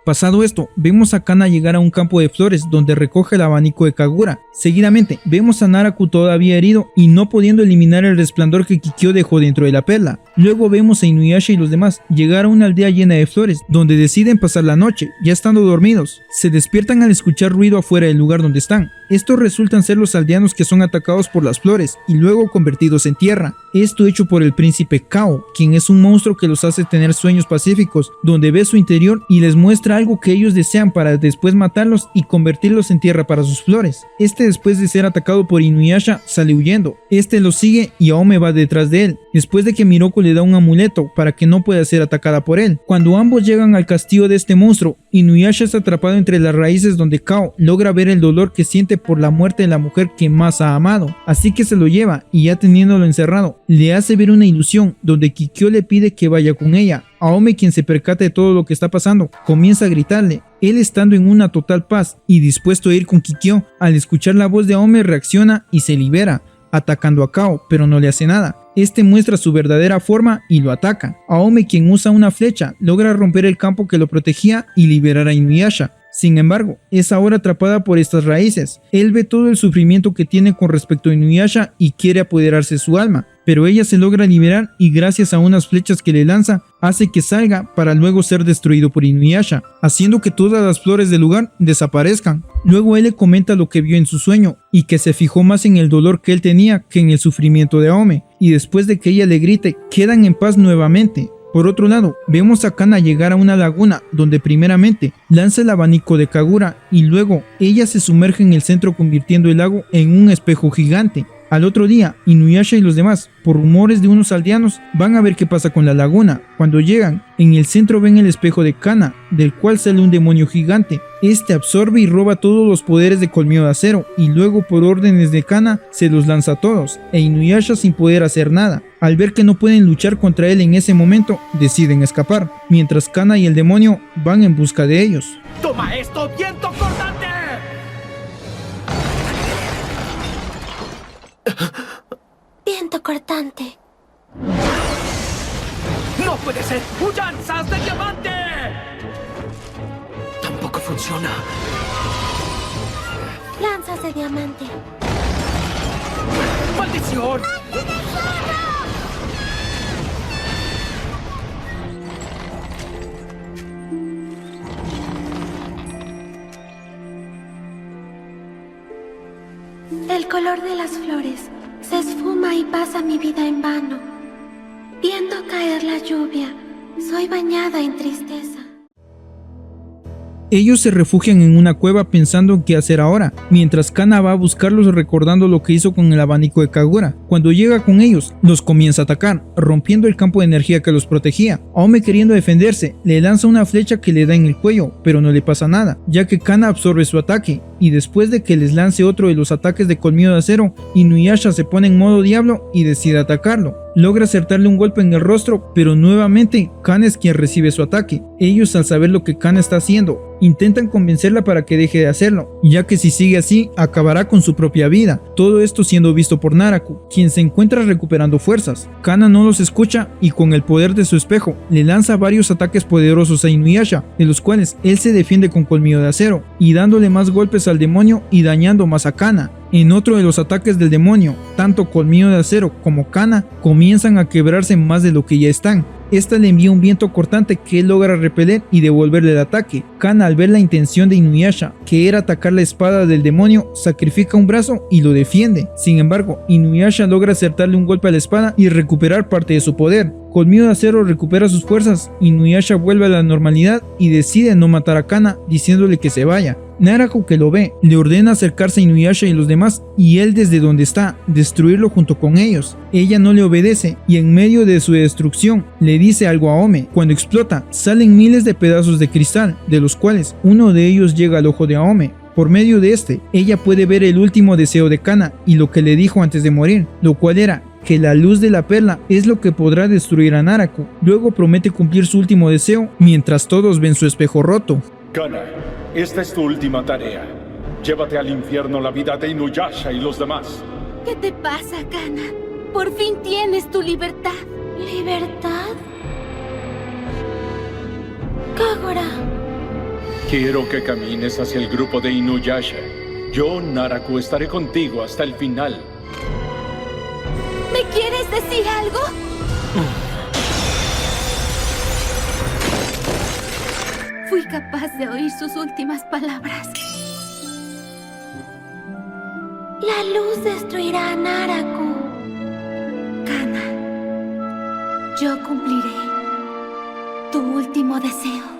Pasado esto, vemos a Kana llegar a un campo de flores donde recoge el abanico de Kagura. Seguidamente, vemos a Naraku todavía herido y no pudiendo eliminar el resplandor que Kikyo dejó dentro de la perla. Luego vemos a Inuyasha y los demás llegar a una aldea llena de flores, donde deciden pasar la noche, ya estando dormidos. Se despiertan al escuchar ruido afuera del lugar donde están. Estos resultan ser los aldeanos que son atacados por las flores y luego convertidos en tierra. Esto hecho por el príncipe Kao, quien es un monstruo que los hace tener sueños pacíficos, donde ve su interior y les muestra algo que ellos desean para después matarlos y convertirlos en tierra para sus flores. Este, después de ser atacado por Inuyasha, sale huyendo. Este lo sigue y Aome va detrás de él, después de que Miroku le da un amuleto para que no pueda ser atacada por él. Cuando ambos llegan al castillo de este monstruo, Inuyasha es atrapado entre las raíces, donde Kao logra ver el dolor que siente triste por la muerte de la mujer que más ha amado, así que se lo lleva y ya teniéndolo encerrado, le hace ver una ilusión donde Kikyo le pide que vaya con ella. Aome, quien se percata de todo lo que está pasando, comienza a gritarle, él estando en una total paz y dispuesto a ir con Kikyo. Al escuchar la voz de Aome reacciona y se libera, atacando a Kao, pero no le hace nada. Este muestra su verdadera forma y lo ataca. Aome, quien usa una flecha, logra romper el campo que lo protegía y liberar a Inuyasha. Sin embargo, es ahora atrapada por estas raíces. Él ve todo el sufrimiento que tiene con respecto a Inuyasha y quiere apoderarse de su alma, pero ella se logra liberar y gracias a unas flechas que le lanza, hace que salga para luego ser destruido por Inuyasha, haciendo que todas las flores del lugar desaparezcan. Luego él le comenta lo que vio en su sueño y que se fijó más en el dolor que él tenía que en el sufrimiento de Aome, y después de que ella le grite, quedan en paz nuevamente. Por otro lado, vemos a Kana llegar a una laguna donde primeramente lanza el abanico de Kagura y luego ella se sumerge en el centro convirtiendo el lago en un espejo gigante. Al otro día, Inuyasha y los demás, por rumores de unos aldeanos, van a ver qué pasa con la laguna. Cuando llegan, en el centro ven el espejo de Kana, del cual sale un demonio gigante. Este absorbe y roba todos los poderes de Colmillo de Acero, y luego por órdenes de Kana se los lanza a todos, e Inuyasha sin poder hacer nada. Al ver que no pueden luchar contra él en ese momento, deciden escapar, mientras Kana y el demonio van en busca de ellos. ¡Toma esto, viento cortante! Viento cortante. ¡No puede ser! ¡Ullanzas de diamante! Tampoco funciona. Lanzas de diamante. ¡Maldición! El color de las flores se esfuma y pasa mi vida en vano. Viendo caer la lluvia, soy bañada en tristeza. Ellos se refugian en una cueva pensando en qué hacer ahora, mientras Kana va a buscarlos recordando lo que hizo con el abanico de Kagura. Cuando llega con ellos, los comienza a atacar, rompiendo el campo de energía que los protegía. Aome, queriendo defenderse, le lanza una flecha que le da en el cuello, pero no le pasa nada, ya que Kana absorbe su ataque, y después de que les lance otro de los ataques de Colmillo de Acero, Inuyasha se pone en modo diablo y decide atacarlo. Logra acertarle un golpe en el rostro, pero nuevamente Kana es quien recibe su ataque. Ellos, al saber lo que Kana está haciendo, intentan convencerla para que deje de hacerlo, ya que si sigue así, acabará con su propia vida. Todo esto siendo visto por Naraku, quien se encuentra recuperando fuerzas. Kana no los escucha y con el poder de su espejo, le lanza varios ataques poderosos a Inuyasha, de los cuales él se defiende con Colmillo de Acero, y dándole más golpes al demonio y dañando más a Kana. En otro de los ataques del demonio, tanto Colmillo de Acero como Kana comienzan a quebrarse más de lo que ya están. Esta le envía un viento cortante que él logra repeler y devolverle el ataque. Kana, al ver la intención de Inuyasha, que era atacar la espada del demonio, sacrifica un brazo y lo defiende. Sin embargo, Inuyasha logra acertarle un golpe a la espada y recuperar parte de su poder. Colmillo de Acero recupera sus fuerzas, Inuyasha vuelve a la normalidad y decide no matar a Kana, diciéndole que se vaya. Naraku, que lo ve, le ordena acercarse a Inuyasha y los demás, y él desde donde está, destruirlo junto con ellos. Ella no le obedece, y en medio de su destrucción, le dice algo a Aome. Cuando explota, salen miles de pedazos de cristal, de los cuales uno de ellos llega al ojo de Aome. Por medio de este, ella puede ver el último deseo de Kana y lo que le dijo antes de morir, lo cual era que la luz de la perla es lo que podrá destruir a Naraku. Luego promete cumplir su último deseo mientras todos ven su espejo roto. Kana, esta es tu última tarea. Llévate al infierno la vida de Inuyasha y los demás. ¿Qué te pasa, Kana? Por fin tienes tu libertad. ¿Libertad? Kagura. Quiero que camines hacia el grupo de Inuyasha. Yo, Naraku, estaré contigo hasta el final. ¿Me quieres decir algo? Fui capaz de oír sus últimas palabras. La luz destruirá a Naraku. Kana, yo cumpliré tu último deseo.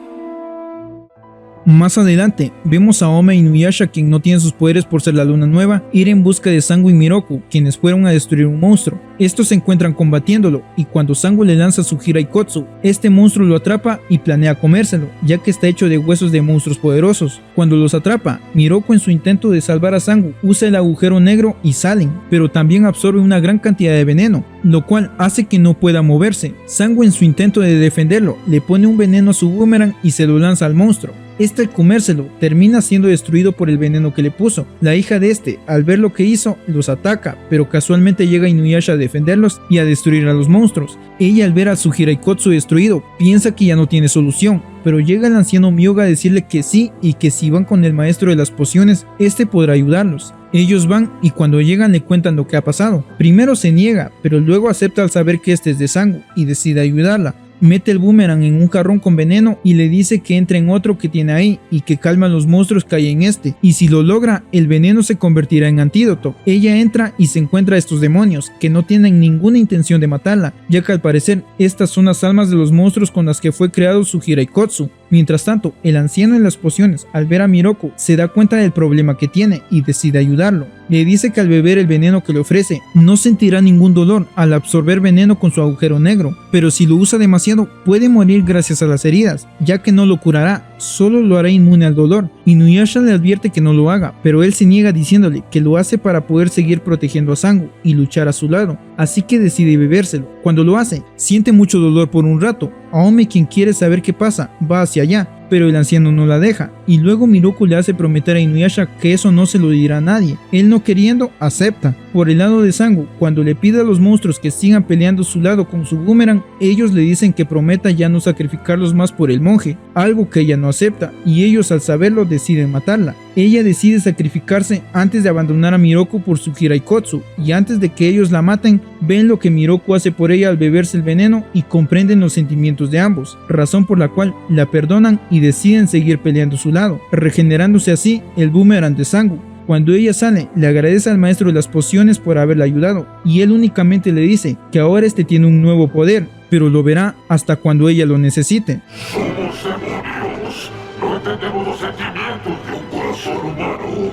Más adelante, vemos a Ome e Inuyasha, quien no tiene sus poderes por ser la luna nueva, ir en busca de Sango y Miroku, quienes fueron a destruir un monstruo. Estos se encuentran combatiéndolo, y cuando Sango le lanza su Hiraikotsu, este monstruo lo atrapa y planea comérselo, ya que está hecho de huesos de monstruos poderosos. Cuando los atrapa, Miroku, en su intento de salvar a Sango, usa el agujero negro y salen, pero también absorbe una gran cantidad de veneno, lo cual hace que no pueda moverse. Sango, en su intento de defenderlo, le pone un veneno a su boomerang y se lo lanza al monstruo. Este, al comérselo, termina siendo destruido por el veneno que le puso. La hija de este, al ver lo que hizo, los ataca, pero casualmente llega Inuyasha a defenderlos y a destruir a los monstruos. Ella, al ver a su Hiraikotsu destruido, piensa que ya no tiene solución, pero llega el anciano Myoga a decirle que sí, y que si van con el maestro de las pociones, este podrá ayudarlos. Ellos van, y cuando llegan le cuentan lo que ha pasado. Primero se niega, pero luego acepta al saber que este es de Sango y decide ayudarla. Mete el boomerang en un jarrón con veneno y le dice que entre en otro que tiene ahí y que calma a los monstruos que hay en este, y si lo logra, el veneno se convertirá en antídoto. Ella entra y se encuentra a estos demonios, que no tienen ninguna intención de matarla, ya que al parecer estas son las almas de los monstruos con las que fue creado su Hiraikotsu. Mientras tanto, el anciano en las pociones, al ver a Miroku, se da cuenta del problema que tiene y decide ayudarlo. Le dice que al beber el veneno que le ofrece, no sentirá ningún dolor al absorber veneno con su agujero negro, pero si lo usa demasiado, puede morir gracias a las heridas, ya que no lo curará, solo lo hará inmune al dolor. Inuyasha le advierte que no lo haga, pero él se niega diciéndole que lo hace para poder seguir protegiendo a Sango y luchar a su lado, así que decide bebérselo. Cuando lo hace, siente mucho dolor por un rato. Aome, quien quiere saber qué pasa, va hacia allá, pero el anciano no la deja, y luego Miroku le hace prometer a Inuyasha que eso no se lo dirá a nadie. Él, no queriendo, acepta. Por el lado de Sango, cuando le pide a los monstruos que sigan peleando a su lado con su boomerang, ellos le dicen que prometa ya no sacrificarlos más por el monje, algo que ella no acepta, y ellos, al saberlo, deciden matarla. Ella decide sacrificarse antes de abandonar a Miroku por su Hiraikotsu, y antes de que ellos la maten, ven lo que Miroku hace por ella al beberse el veneno y comprenden los sentimientos de ambos, razón por la cual la perdonan y deciden seguir peleando a su lado, regenerándose así el boomerang de Sango. Cuando ella sale, le agradece al maestro de las pociones por haberla ayudado, y él únicamente le dice que ahora este tiene un nuevo poder, pero lo verá hasta cuando ella lo necesite. Somos demonios, no entendemos los sentimientos de un corazón humano,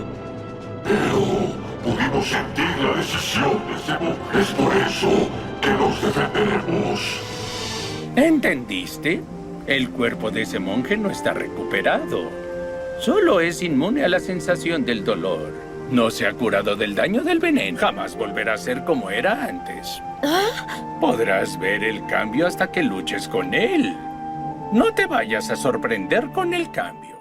pero pudimos sentir la decisión de ese monje. Es por eso que nos defenderemos. ¿Entendiste? El cuerpo de ese monje no está recuperado. Solo es inmune a la sensación del dolor. No se ha curado del daño del veneno. Jamás volverá a ser como era antes. Podrás ver el cambio hasta que luches con él. No te vayas a sorprender con el cambio.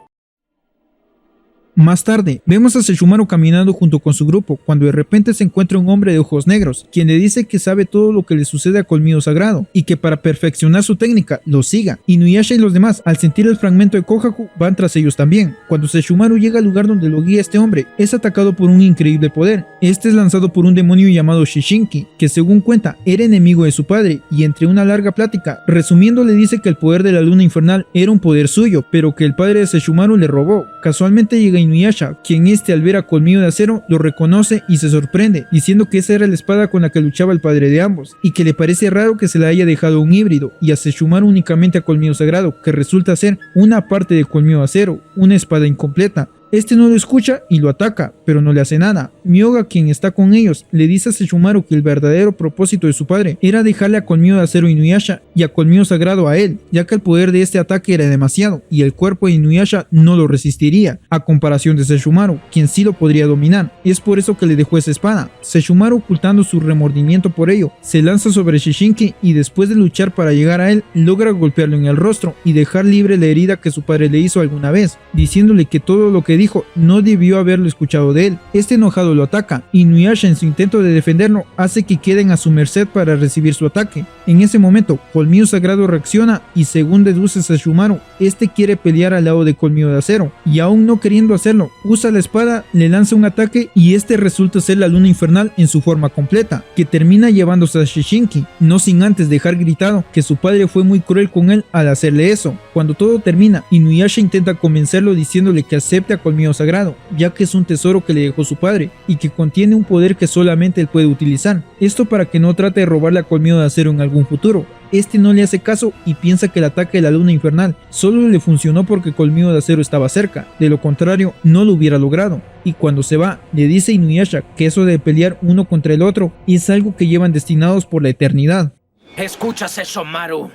Más tarde, vemos a Sesshomaru caminando junto con su grupo, cuando de repente se encuentra un hombre de ojos negros, quien le dice que sabe todo lo que le sucede a Colmillo Sagrado, y que para perfeccionar su técnica, lo siga. Inuyasha y los demás, al sentir el fragmento de Kohaku, van tras ellos también. Cuando Sesshomaru llega al lugar donde lo guía este hombre, es atacado por un increíble poder. Este es lanzado por un demonio llamado Shishinki, que según cuenta, era enemigo de su padre, y entre una larga plática, resumiendo, le dice que el poder de la luna infernal era un poder suyo, pero que el padre de Sesshomaru le robó. Casualmente llega Inuyasha, quien al ver a Colmillo de Acero, lo reconoce y se sorprende, diciendo que esa era la espada con la que luchaba el padre de ambos, y que le parece raro que se la haya dejado un híbrido, y a Sesshomaru únicamente a Colmillo Sagrado, que resulta ser una parte de Colmillo de Acero, una espada incompleta. Este no lo escucha y lo ataca, pero no le hace nada. Myoga, quien está con ellos, le dice a Sesshomaru que el verdadero propósito de su padre era dejarle a Colmillo de Acero Inuyasha y a Colmillo Sagrado a él, ya que el poder de este ataque era demasiado y el cuerpo de Inuyasha no lo resistiría, a comparación de Sesshomaru, quien sí lo podría dominar. Es por eso que le dejó esa espada. Sesshomaru, ocultando su remordimiento por ello, se lanza sobre Shishinki y después de luchar para llegar a él, logra golpearlo en el rostro y dejar libre la herida que su padre le hizo alguna vez, diciéndole que todo lo que dijo no debió haberlo escuchado de él. Este enojado lo ataca. Inuyasha, en su intento de defenderlo, hace que queden a su merced para recibir su ataque. En ese momento, Colmillo Sagrado reacciona y, según deduce Sesshomaru, este quiere pelear al lado de Colmillo de Acero, y aún no queriendo hacerlo, usa la espada, le lanza un ataque y este resulta ser la luna infernal en su forma completa, que termina llevándose a Shishinki, no sin antes dejar gritado que su padre fue muy cruel con él al hacerle eso. Cuando todo termina, Inuyasha intenta convencerlo diciéndole que acepte a Colmillo Sagrado, ya que es un tesoro que le dejó su padre y que contiene un poder que solamente él puede utilizar. Esto para que no trate de robarle a Colmillo de Acero en algún futuro. Este no le hace caso y piensa que el ataque de la luna infernal solo le funcionó porque Colmillo de Acero estaba cerca, de lo contrario no lo hubiera logrado. Y cuando se va, le dice a Inuyasha que eso de pelear uno contra el otro es algo que llevan destinados por la eternidad. Escucha, Sesshomaru.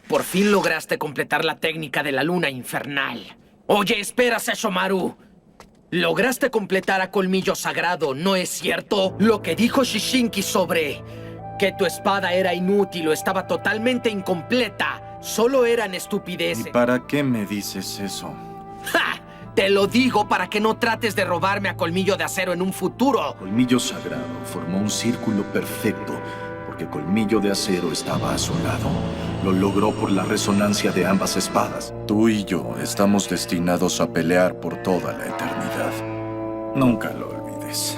Por fin lograste completar la técnica de la luna infernal. Oye, espera, Sesshomaru. Lograste completar a Colmillo Sagrado, ¿no es cierto? Lo que dijo Shishinki sobre que tu espada era inútil o estaba totalmente incompleta, solo eran estupideces. ¿Y para qué me dices eso? ¡Ja! Te lo digo para que no trates de robarme a Colmillo de Acero en un futuro. Colmillo Sagrado formó un círculo perfecto porque Colmillo de Acero estaba a su lado. Lo logró por la resonancia de ambas espadas. Tú y yo estamos destinados a pelear por toda la eternidad. Nunca lo olvides.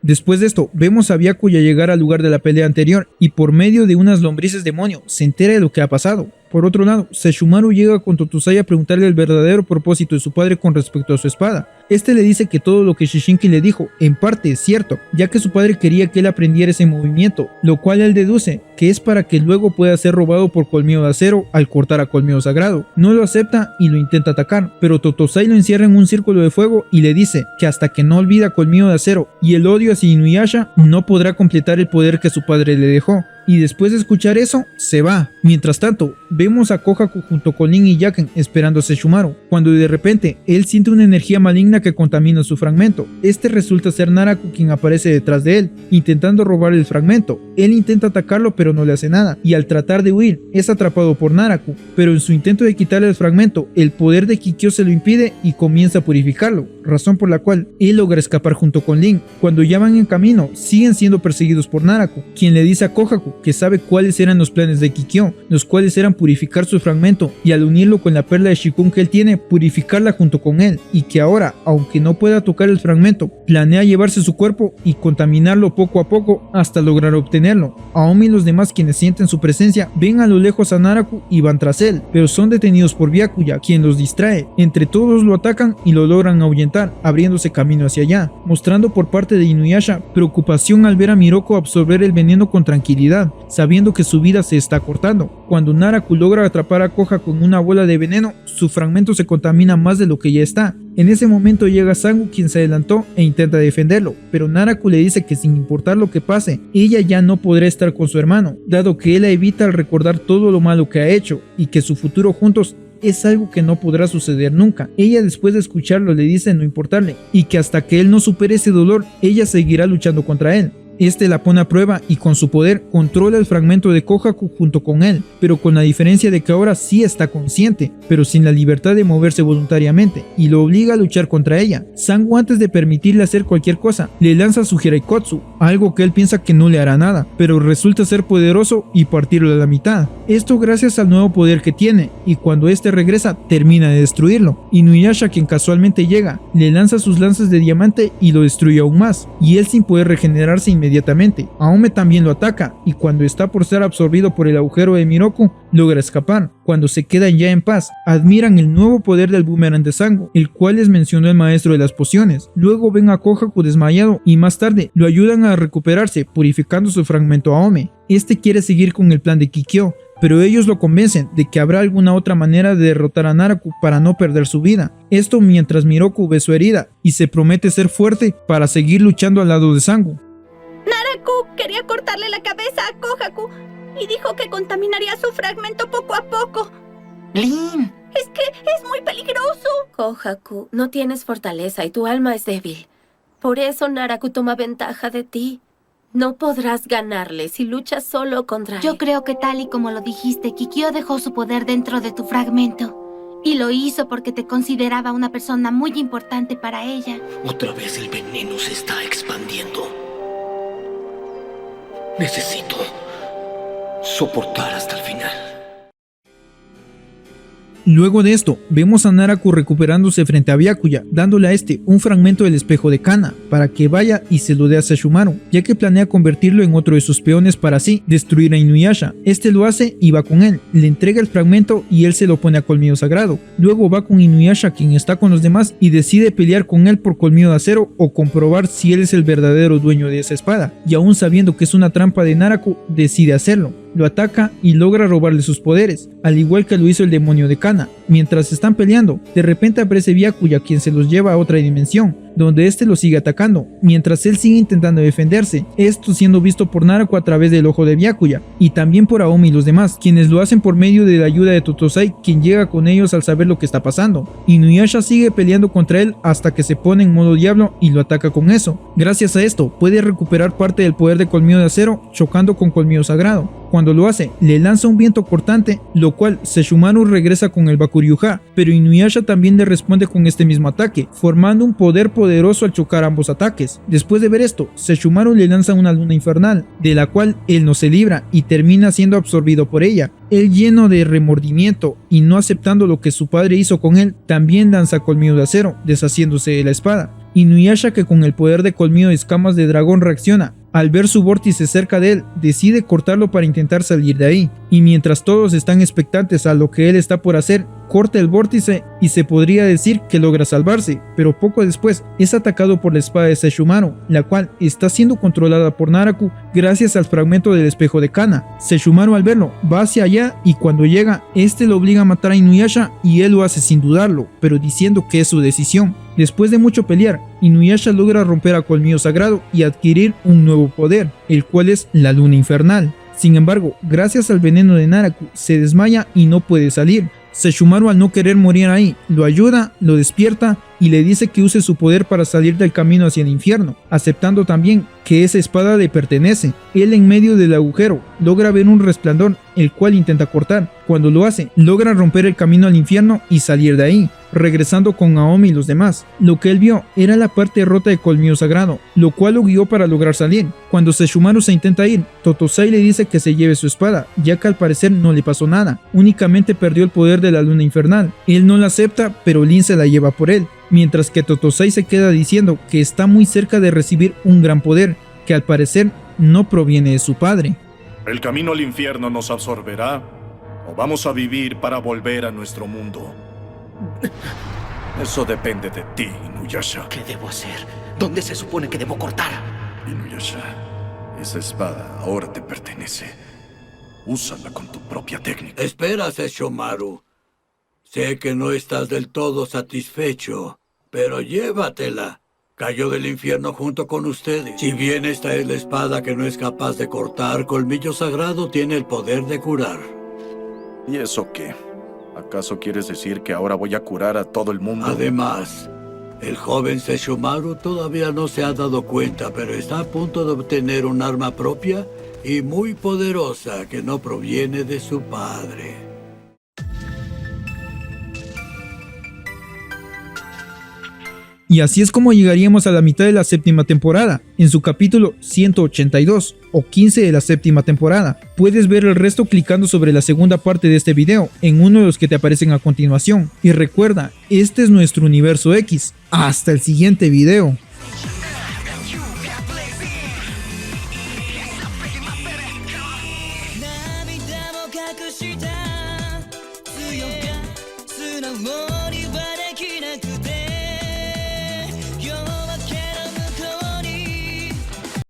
Después de esto, vemos a Byakuya llegar al lugar de la pelea anterior y por medio de unas lombrices demonio se entera de lo que ha pasado. Por otro lado, Sesshomaru llega con Totosai a preguntarle el verdadero propósito de su padre con respecto a su espada. Este le dice que todo lo que Shishinki le dijo, en parte es cierto, ya que su padre quería que él aprendiera ese movimiento, lo cual él deduce que es para que luego pueda ser robado por Colmillo de Acero al cortar a Colmillo Sagrado. No lo acepta y lo intenta atacar, pero Totosai lo encierra en un círculo de fuego y le dice que hasta que no olvida Colmillo de Acero y el odio hacia Inuyasha, no podrá completar el poder que su padre le dejó. Y después de escuchar eso, se va. Mientras tanto, vemos a Kohaku junto con Lin y Jaken esperando a Sesshomaru, cuando de repente él siente una energía maligna que contamina su fragmento. Este resulta ser Naraku quien aparece detrás de él, intentando robar el fragmento. Él intenta atacarlo pero no le hace nada, y al tratar de huir, es atrapado por Naraku, pero en su intento de quitarle el fragmento, el poder de Kikyo se lo impide y comienza a purificarlo, razón por la cual él logra escapar junto con Lin. Cuando ya van en camino, siguen siendo perseguidos por Naraku, quien le dice a Kohaku que sabe cuáles eran los planes de Kikyo, los cuales eran purificar su fragmento y al unirlo con la perla de Shikun que él tiene, purificarla junto con él, y que ahora, aunque no pueda tocar el fragmento, planea llevarse su cuerpo y contaminarlo poco a poco hasta lograr obtenerlo. Aomi y los demás quienes sienten su presencia ven a lo lejos a Naraku y van tras él, pero son detenidos por Byakuya, quien los distrae. Entre todos lo atacan y lo logran ahuyentar, abriéndose camino hacia allá, mostrando por parte de Inuyasha preocupación al ver a Miroko absorber el veneno con tranquilidad, sabiendo que su vida se está cortando. Cuando Naraku logra atrapar a Kohaku con una bola de veneno, su fragmento se contamina más de lo que ya está. En ese momento llega Sangu, quien se adelantó e intenta defenderlo, pero Naraku le dice que sin importar lo que pase, ella ya no podrá estar con su hermano, dado que él la evita al recordar todo lo malo que ha hecho y que su futuro juntos es algo que no podrá suceder nunca. Ella, después de escucharlo, le dice no importarle y que hasta que él no supere ese dolor, ella seguirá luchando contra él. Este la pone a prueba y con su poder controla el fragmento de Kohaku junto con él, pero con la diferencia de que ahora sí está consciente, pero sin la libertad de moverse voluntariamente, y lo obliga a luchar contra ella. Sangu, antes de permitirle hacer cualquier cosa, le lanza su Hiraikotsu, algo que él piensa que no le hará nada, pero resulta ser poderoso y partirlo a la mitad. Esto gracias al nuevo poder que tiene, y cuando este regresa, termina de destruirlo. Inuyasha, quien casualmente llega, le lanza sus lanzas de diamante y lo destruye aún más, y él sin poder regenerarse inmediatamente. Aome también lo ataca y cuando está por ser absorbido por el agujero de Miroku, logra escapar. Cuando se quedan ya en paz, admiran el nuevo poder del boomerang de Sangu, el cual les mencionó el maestro de las pociones. Luego ven a Kohaku desmayado y más tarde lo ayudan a recuperarse, purificando su fragmento a Aome. Este quiere seguir con el plan de Kikyo, pero ellos lo convencen de que habrá alguna otra manera de derrotar a Naraku para no perder su vida. Esto mientras Miroku ve su herida y se promete ser fuerte para seguir luchando al lado de Sangu. Naraku quería cortarle la cabeza a Kohaku y dijo que contaminaría su fragmento poco a poco. ¡Lin! Es que es muy peligroso. Kohaku, no tienes fortaleza y tu alma es débil. Por eso Naraku toma ventaja de ti. No podrás ganarle si luchas solo contra él. Yo creo que tal y como lo dijiste, Kikyo dejó su poder dentro de tu fragmento. Y lo hizo porque te consideraba una persona muy importante para ella. Otra vez el veneno se está expandiendo. Necesito soportar hasta el final. Luego de esto, vemos a Naraku recuperándose frente a Byakuya, dándole a este un fragmento del espejo de Kana, para que vaya y se lo dé a Sesshomaru, ya que planea convertirlo en otro de sus peones para así destruir a Inuyasha. Este lo hace y va con él, le entrega el fragmento y él se lo pone a Colmillo Sagrado. Luego va con Inuyasha, quien está con los demás, y decide pelear con él por Colmillo de Acero o comprobar si él es el verdadero dueño de esa espada, y aún sabiendo que es una trampa de Naraku, decide hacerlo. Lo ataca y logra robarle sus poderes, al igual que lo hizo el demonio de Kana. Mientras están peleando, de repente aparece Byakuya, quien se los lleva a otra dimensión, donde este lo sigue atacando, mientras él sigue intentando defenderse, esto siendo visto por Naraku a través del ojo de Byakuya, y también por Aomi y los demás, quienes lo hacen por medio de la ayuda de Totosai, quien llega con ellos al saber lo que está pasando. Inuyasha sigue peleando contra él hasta que se pone en modo diablo y lo ataca con eso. Gracias a esto, puede recuperar parte del poder de Colmillo de Acero, chocando con Colmillo Sagrado. Cuando lo hace, le lanza un viento cortante, lo cual Sesshomaru regresa con el Bakuryuha, pero Inuyasha también le responde con este mismo ataque, formando un poder poderoso al chocar ambos ataques. Después de ver esto, Sesshomaru le lanza una luna infernal, de la cual él no se libra y termina siendo absorbido por ella. Él, lleno de remordimiento y no aceptando lo que su padre hizo con él, también lanza Colmillo de Acero, deshaciéndose de la espada. Inuyasha, que con el poder de colmillo de escamas de dragón reacciona, al ver su vórtice cerca de él, decide cortarlo para intentar salir de ahí, y mientras todos están expectantes a lo que él está por hacer, corta el vórtice y se podría decir que logra salvarse, pero poco después es atacado por la espada de Sesshomaru, la cual está siendo controlada por Naraku gracias al fragmento del espejo de Kana. Sesshomaru, al verlo, va hacia allá y cuando llega, este lo obliga a matar a Inuyasha y él lo hace sin dudarlo, pero diciendo que es su decisión. Después de mucho pelear, Inuyasha logra romper a Colmillo Sagrado y adquirir un nuevo poder, el cual es la luna infernal. Sin embargo, gracias al veneno de Naraku, se desmaya y no puede salir. Sesshomaru, al no querer morir ahí, lo ayuda, lo despierta y le dice que use su poder para salir del camino hacia el infierno, aceptando también que esa espada le pertenece. Él, en medio del agujero, logra ver un resplandor, el cual intenta cortar. Cuando lo hace, logra romper el camino al infierno y salir de ahí, regresando con Aomi y los demás. Lo que él vio era la parte rota de Colmillo Sagrado, lo cual lo guió para lograr salir. Cuando Sesshomaru se intenta ir, Totosai le dice que se lleve su espada, ya que al parecer no le pasó nada, únicamente perdió el poder de la luna infernal. Él no la acepta, pero Lin se la lleva por él, mientras que Totosai se queda diciendo que está muy cerca de recibir un gran poder, que al parecer no proviene de su padre. ¿El camino al infierno nos absorberá o vamos a vivir para volver a nuestro mundo? Eso depende de ti, Inuyasha. ¿Qué debo hacer? ¿Dónde se supone que debo cortar? Inuyasha, esa espada ahora te pertenece. Úsala con tu propia técnica. Espera, Sesshomaru. Sé que no estás del todo satisfecho, pero llévatela. Cayó del infierno junto con ustedes. Si bien esta es la espada que no es capaz de cortar, Colmillo Sagrado tiene el poder de curar. ¿Y eso qué? ¿Acaso quieres decir que ahora voy a curar a todo el mundo? Además, el joven Sesshomaru todavía no se ha dado cuenta, pero está a punto de obtener un arma propia y muy poderosa que no proviene de su padre. Y así es como llegaríamos a la mitad de la séptima temporada, en su capítulo 182 o 15 de la séptima temporada. Puedes ver el resto clicando sobre la segunda parte de este video, en uno de los que te aparecen a continuación. Y recuerda, este es nuestro universo X. Hasta el siguiente video. More